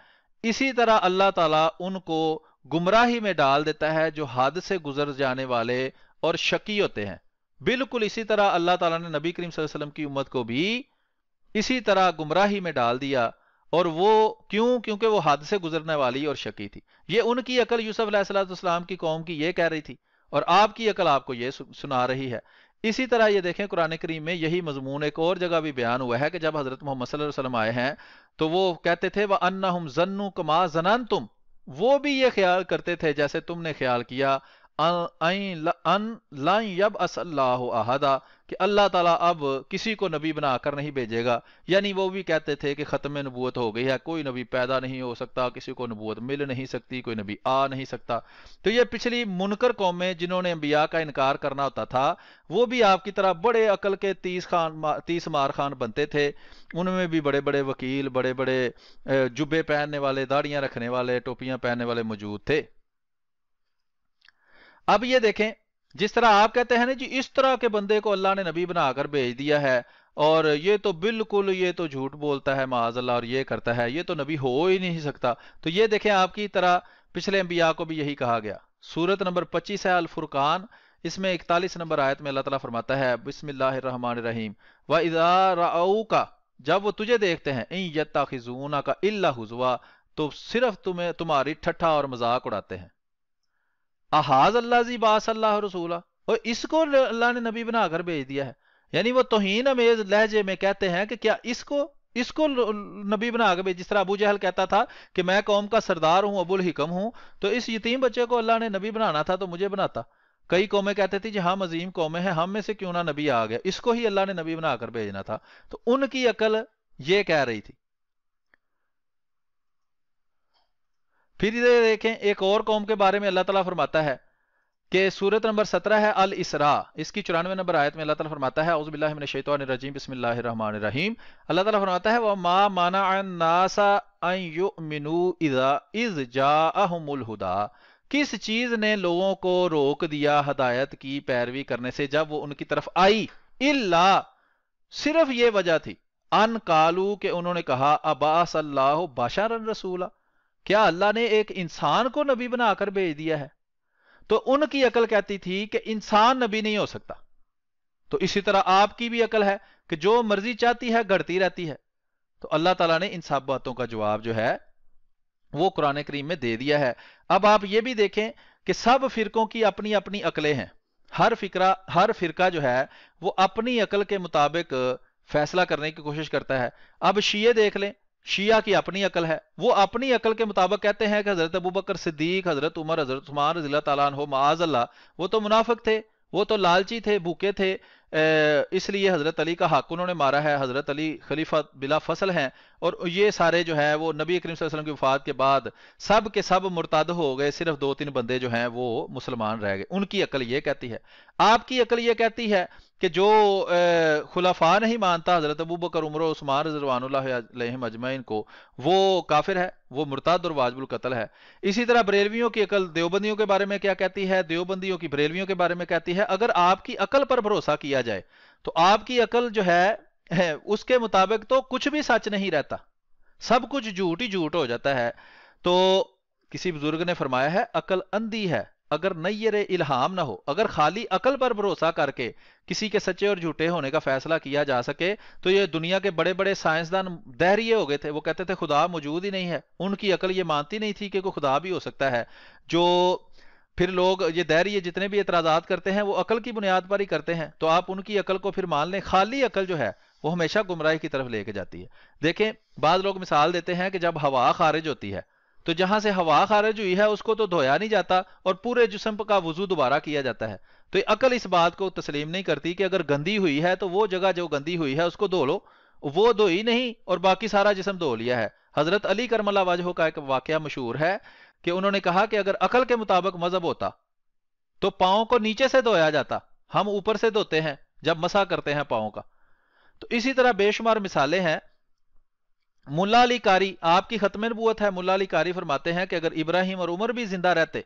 اسی طرح اللہ تعالیٰ ان کو گمراہی میں ڈال دیتا ہے جو حد سے گزر جانے والے اور شقی ہوتے ہیں۔ بالکل اسی طرح اللہ تعالیٰ نے نبی کریم صلی اللہ علیہ وسلم کی امت کو بھی اسی طرح گمراہی میں ڈال دیا، اور وہ کیونکہ وہ حد سے گزرنے والی اور شقی تھی۔ یہ ان کی عقل یوسف علیہ السلام کی قوم کی یہ کہہ رہی تھی، اور آپ کی عقل آپ کو یہ سنا رہی ہے۔ اسی طرح یہ دیکھیں قرآن کریم میں یہی مضمون ایک اور جگہ بھی بیان ہوا ہے کہ جب حضرت محمد صلی اللہ علیہ وسلم آئے ہیں تو وہ کہتے تھے وَأَنَّهُمْ ظَنُّوا كَمَا ظَنَنْتُمْ، وہ بھی یہ خیال کرتے تھے جیسے تم نے خیال کیا، ان لن يبعث اللہ احدا، کہ اللہ تعالیٰ اب کسی کو نبی بنا کر نہیں بھیجے گا۔ یعنی وہ بھی کہتے تھے کہ ختم نبوت ہو گئی ہے، کوئی نبی پیدا نہیں ہو سکتا، کسی کو نبوت مل نہیں سکتی، کوئی نبی آ نہیں سکتا۔ تو یہ پچھلی منکر قومیں جنہوں نے انبیاء کا انکار کرنا ہوتا تھا، وہ بھی آپ کی طرح بڑے عقل کے 30 مار خان بنتے تھے۔ ان میں بھی بڑے بڑے وکیل، بڑے بڑے جبے پہننے والے، داڑیاں رکھنے والے، ٹوپیاں پہننے والے موجود تھے۔ اب یہ دیکھیں، جس طرح آپ کہتے ہیں نا جی اس طرح کے بندے کو اللہ نے نبی بنا کر بھیج دیا ہے، اور یہ تو بالکل یہ تو جھوٹ بولتا ہے معاذ اللہ، اور یہ کرتا ہے، یہ تو نبی ہو ہی نہیں سکتا۔ تو یہ دیکھیں آپ کی طرح پچھلے انبیاء کو بھی یہی کہا گیا۔ سورت نمبر 25 ہے الفرقان، اس میں 41 نمبر آیت میں اللہ تعالیٰ فرماتا ہے، بسم اللہ الرحمن الرحیم، وَإِذَا رَأَوْكَ، جب وہ تجھے دیکھتے ہیں، إِن يَتَّخِذُونَكَ إِلَّا هُزُوًا، تو صرف تمہاری ٹھٹھا اور مذاق اڑاتے ہیں۔ احاظ اللہ زی باس اللہ رسولہ، اور اس کو اللہ نے نبی بنا کر بھیج دیا ہے۔ یعنی وہ توہین امیز لہجے میں کہتے ہیں کہ کیا اس کو نبی بنا کے بھیج، جس طرح ابو جہل کہتا تھا کہ میں قوم کا سردار ہوں، ابو الحکم ہوں، تو اس یتیم بچے کو اللہ نے نبی بنانا تھا تو مجھے بناتا۔ کئی قومیں کہتے تھی جی ہم عظیم قومیں ہیں، ہم میں سے کیوں نہ نبی آ گیا، اس کو ہی اللہ نے نبی بنا کر بھیجنا تھا۔ تو ان کی عقل یہ کہہ رہی تھی۔ پھر یہ دیکھیں ایک اور قوم کے بارے میں اللہ تعالیٰ فرماتا ہے کہ سورت نمبر 17 ہے الاسراء، اس کی 94 نمبر آیت میں اللہ تعالیٰ فرماتا ہے، اعوذ باللہ من الشیطان الرجیم، بسم اللہ الرحمن الرحیم۔ اللہ تعالیٰ فرماتا ہے وَمَا مَنَعَ النَّاسَ أَن يُؤْمِنُوا إِذْ جَاءَهُمُ الْهُدَىٰ، کس چیز نے لوگوں کو روک دیا ہدایت کی پیروی کرنے سے جب وہ ان کی طرف آئی، الا، صرف یہ وجہ تھی، ان قالوا، کہ انہوں نے کہا ابعث اللہ بشرا رسولا، کیا اللہ نے ایک انسان کو نبی بنا کر بھیج دیا ہے؟ تو ان کی عقل کہتی تھی کہ انسان نبی نہیں ہو سکتا۔ تو اسی طرح آپ کی بھی عقل ہے کہ جو مرضی چاہتی ہے گھڑتی رہتی ہے۔ تو اللہ تعالیٰ نے ان سب باتوں کا جواب جو ہے وہ قرآن کریم میں دے دیا ہے۔ اب آپ یہ بھی دیکھیں کہ سب فرقوں کی اپنی اپنی عقلیں ہیں، ہر فرقہ جو ہے وہ اپنی عقل کے مطابق فیصلہ کرنے کی کوشش کرتا ہے۔ اب شیعہ دیکھ لیں، شیعہ کی اپنی عقل ہے، وہ اپنی عقل کے مطابق کہتے ہیں کہ حضرت ابوبکر صدیق، حضرت عمر، حضرت عثمان رضی اللہ تعالیٰ عنہ معاذ اللہ، وہ تو منافق تھے، وہ تو لالچی تھے، بھوکے تھے، اس لیے حضرت علی کا حق انہوں نے مارا ہے، حضرت علی خلیفہ بلا فصل ہیں، اور یہ سارے جو ہے وہ نبی کریم صلی اللہ علیہ وسلم کی وفات کے بعد سب کے سب مرتد ہو گئے، صرف 2-3 بندے جو ہیں وہ مسلمان رہ گئے۔ ان کی عقل یہ کہتی ہے۔ آپ کی عقل یہ کہتی ہے کہ جو خلفاء نہیں مانتا حضرت ابو بکر عمر و عثمان رضوان اللہ علیہم اجمعین کو، وہ کافر ہے، وہ مرتد اور واجب القتل ہے۔ اسی طرح بریلویوں کی عقل دیوبندیوں کے بارے میں کیا کہتی ہے، دیوبندیوں کی بریلویوں کے بارے میں کہتی ہے اگر آپ کی عقل پر بھروسہ کیا جائے تو آپ کی عقل جو ہے اس کے مطابق تو کچھ بھی سچ نہیں رہتا، سب کچھ جھوٹ ہی جھوٹ ہو جاتا ہے۔ تو کسی بزرگ نے فرمایا ہے عقل اندھی ہے اگر نیر الہام نہ ہو۔ اگر خالی عقل پر بھروسہ کر کے کسی کے سچے اور جھوٹے ہونے کا فیصلہ کیا جا سکے تو یہ دنیا کے بڑے بڑے سائنسدان دہریے ہو گئے تھے، وہ کہتے تھے خدا موجود ہی نہیں ہے، ان کی عقل یہ مانتی نہیں تھی کہ کوئی خدا بھی ہو سکتا ہے۔ جو پھر لوگ یہ دہریے جتنے بھی اعتراضات کرتے ہیں وہ عقل کی بنیاد پر ہی کرتے ہیں، تو آپ ان کی عقل کو پھر مان لیں۔ خالی عقل جو ہے وہ ہمیشہ گمراہی کی طرف لے کے جاتی ہے۔ دیکھیں بعض لوگ مثال دیتے ہیں کہ جب ہوا خارج ہوتی ہے تو جہاں سے ہوا خارج ہوئی ہے اس کو تو دھویا نہیں جاتا اور پورے جسم کا وضو دوبارہ کیا جاتا ہے، تو عقل اس بات کو تسلیم نہیں کرتی کہ اگر گندی ہوئی ہے تو وہ جگہ جو گندی ہوئی ہے اس کو دھو لو، وہ دھوئی نہیں اور باقی سارا جسم دھو لیا ہے۔ حضرت علی کرم اللہ وجہہ کا ایک واقعہ مشہور ہے کہ انہوں نے کہا کہ اگر عقل کے مطابق مذہب ہوتا تو پاؤں کو نیچے سے دھویا جاتا، ہم اوپر سے دھوتے ہیں جب مسح کرتے ہیں پاؤں کا۔ تو اسی طرح بے شمار مثالیں ہیں۔ ملا علی قاری، آپ کی ختم نبوت ہے، ملا علی قاری فرماتے ہیں کہ اگر ابراہیم اور عمر بھی زندہ رہتے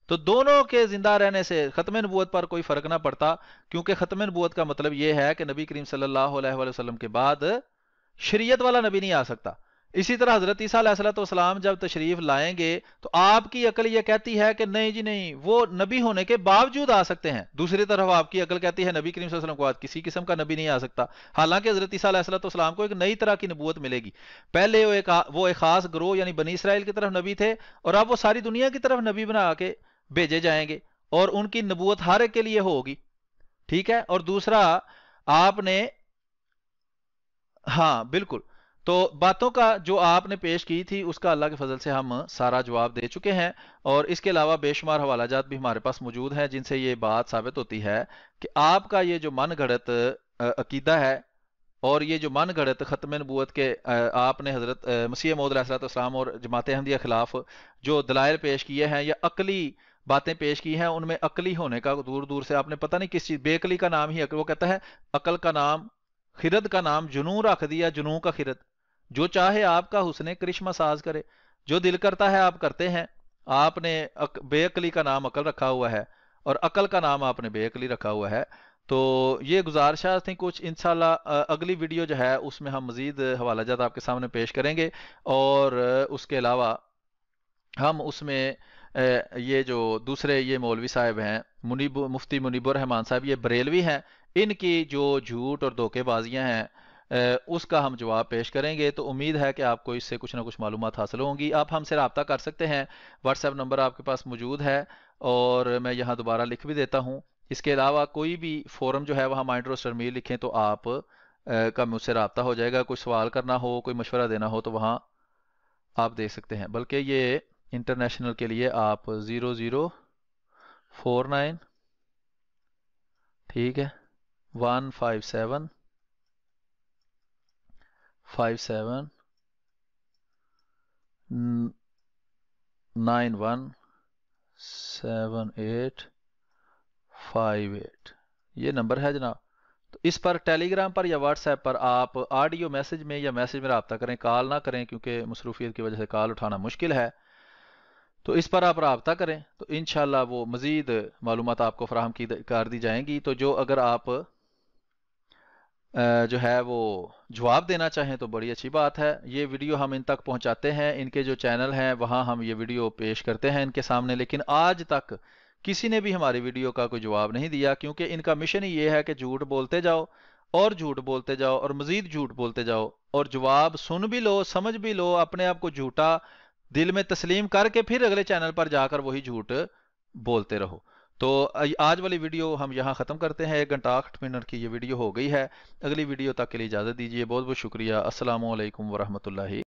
تو دونوں کے زندہ رہنے سے ختم نبوت پر کوئی فرق نہ پڑتا، کیونکہ ختم نبوت کا مطلب یہ ہے کہ نبی کریم صلی اللہ علیہ وآلہ وسلم کے بعد شریعت والا نبی نہیں آ سکتا۔ اسی طرح حضرت عیسیٰ علیہ السلام جب تشریف لائیں گے تو آپ کی عقل یہ کہتی ہے کہ نہیں جی نہیں، وہ نبی ہونے کے باوجود آ سکتے ہیں، دوسری طرف آپ کی عقل کہتی ہے نبی کریم صلی اللہ علیہ وسلم کو بعد کسی قسم کا نبی نہیں آ سکتا، حالانکہ حضرت عیسیٰ علیہ السلام کو ایک نئی طرح کی نبوت ملے گی۔ پہلے وہ ایک خاص گروہ یعنی بنی اسرائیل کی طرف نبی تھے، اور اب وہ ساری دنیا کی طرف نبی بنا کے بھیجے جائیں گے اور ان کی نبوت ہر ایک کے لیے ہوگی، ٹھیک ہے۔ اور دوسرا آپ نے، ہاں بالکل، تو باتوں کا جو آپ نے پیش کی تھی اس کا اللہ کے فضل سے ہم سارا جواب دے چکے ہیں، اور اس کے علاوہ بے شمار حوالہ جات بھی ہمارے پاس موجود ہیں جن سے یہ بات ثابت ہوتی ہے کہ آپ کا یہ جو من گھڑت عقیدہ ہے اور یہ جو من گھڑت ختم نبوت کے آپ نے حضرت مسیح موعود علیہ السلام اور جماعت احمدیہ خلاف جو دلائل پیش کیے ہیں یا عقلی باتیں پیش کی ہیں، ان میں عقلی ہونے کا دور دور سے آپ نے پتہ نہیں کس چیز، بے عقلی کا نام ہی عقل، وہ کہتا ہے عقل کا نام، خرد کا نام جنوں رکھ دیا، جنوں کا خرد، جو چاہے آپ کا حسن کرشمہ ساز کرے، جو دل کرتا ہے آپ کرتے ہیں۔ آپ نے بے عقلی کا نام عقل رکھا ہوا ہے اور عقل کا نام آپ نے بے عقلی رکھا ہوا ہے۔ تو یہ گزارشات تھیں کچھ، انشاءاللہ اگلی ویڈیو جو ہے اس میں ہم مزید حوالہ جات آپ کے سامنے پیش کریں گے، اور اس کے علاوہ ہم اس میں یہ جو دوسرے یہ مولوی صاحب ہیں مفتی منیب الرحمان صاحب، یہ بریلوی ہیں، ان کی جو جھوٹ اور دھوکے بازیاں ہیں اس کا ہم جواب پیش کریں گے۔ تو امید ہے کہ آپ کو اس سے کچھ نہ کچھ معلومات حاصل ہوں گی۔ آپ ہم سے رابطہ کر سکتے ہیں، واٹس ایپ نمبر آپ کے پاس موجود ہے اور میں یہاں دوبارہ لکھ بھی دیتا ہوں۔ اس کے علاوہ کوئی بھی فورم جو ہے وہاں مائنڈ روسٹر میل لکھیں تو آپ کا مجھ سے رابطہ ہو جائے گا۔ کوئی سوال کرنا ہو، کوئی مشورہ دینا ہو تو وہاں آپ دے سکتے ہیں، بلکہ یہ انٹرنیشنل کے لیے آپ 0049 ٹھیک ہے 157 57 917858 یہ نمبر ہے جناب۔ تو اس پر ٹیلی گرام پر یا واٹس ایپ پر آپ آڈیو میسج میں یا میسج میں رابطہ کریں، کال نہ کریں کیونکہ مصروفیت کی وجہ سے کال اٹھانا مشکل ہے۔ تو اس پر آپ رابطہ کریں تو انشاءاللہ وہ مزید معلومات آپ کو فراہم کر دی جائیں گی۔ تو جو اگر آپ جو ہے وہ جواب دینا چاہیں تو بڑی اچھی بات ہے۔ یہ ویڈیو ہم ان تک پہنچاتے ہیں، ان کے جو چینل ہیں وہاں ہم یہ ویڈیو پیش کرتے ہیں ان کے سامنے، لیکن آج تک کسی نے بھی ہماری ویڈیو کا کوئی جواب نہیں دیا، کیونکہ ان کا مشن ہی یہ ہے کہ جھوٹ بولتے جاؤ اور جھوٹ بولتے جاؤ اور مزید جھوٹ بولتے جاؤ، اور جواب سن بھی لو، سمجھ بھی لو، اپنے آپ کو جھوٹا دل میں تسلیم کر کے پھر اگلے چینل پر جا کر وہی جھوٹ بولتے رہو۔ تو آج والی ویڈیو ہم یہاں ختم کرتے ہیں، 1 گھنٹہ 8 منٹ کی یہ ویڈیو ہو گئی ہے۔ اگلی ویڈیو تک کے لیے اجازت دیجیے، بہت بہت شکریہ۔ السلام علیکم ورحمۃ اللہ۔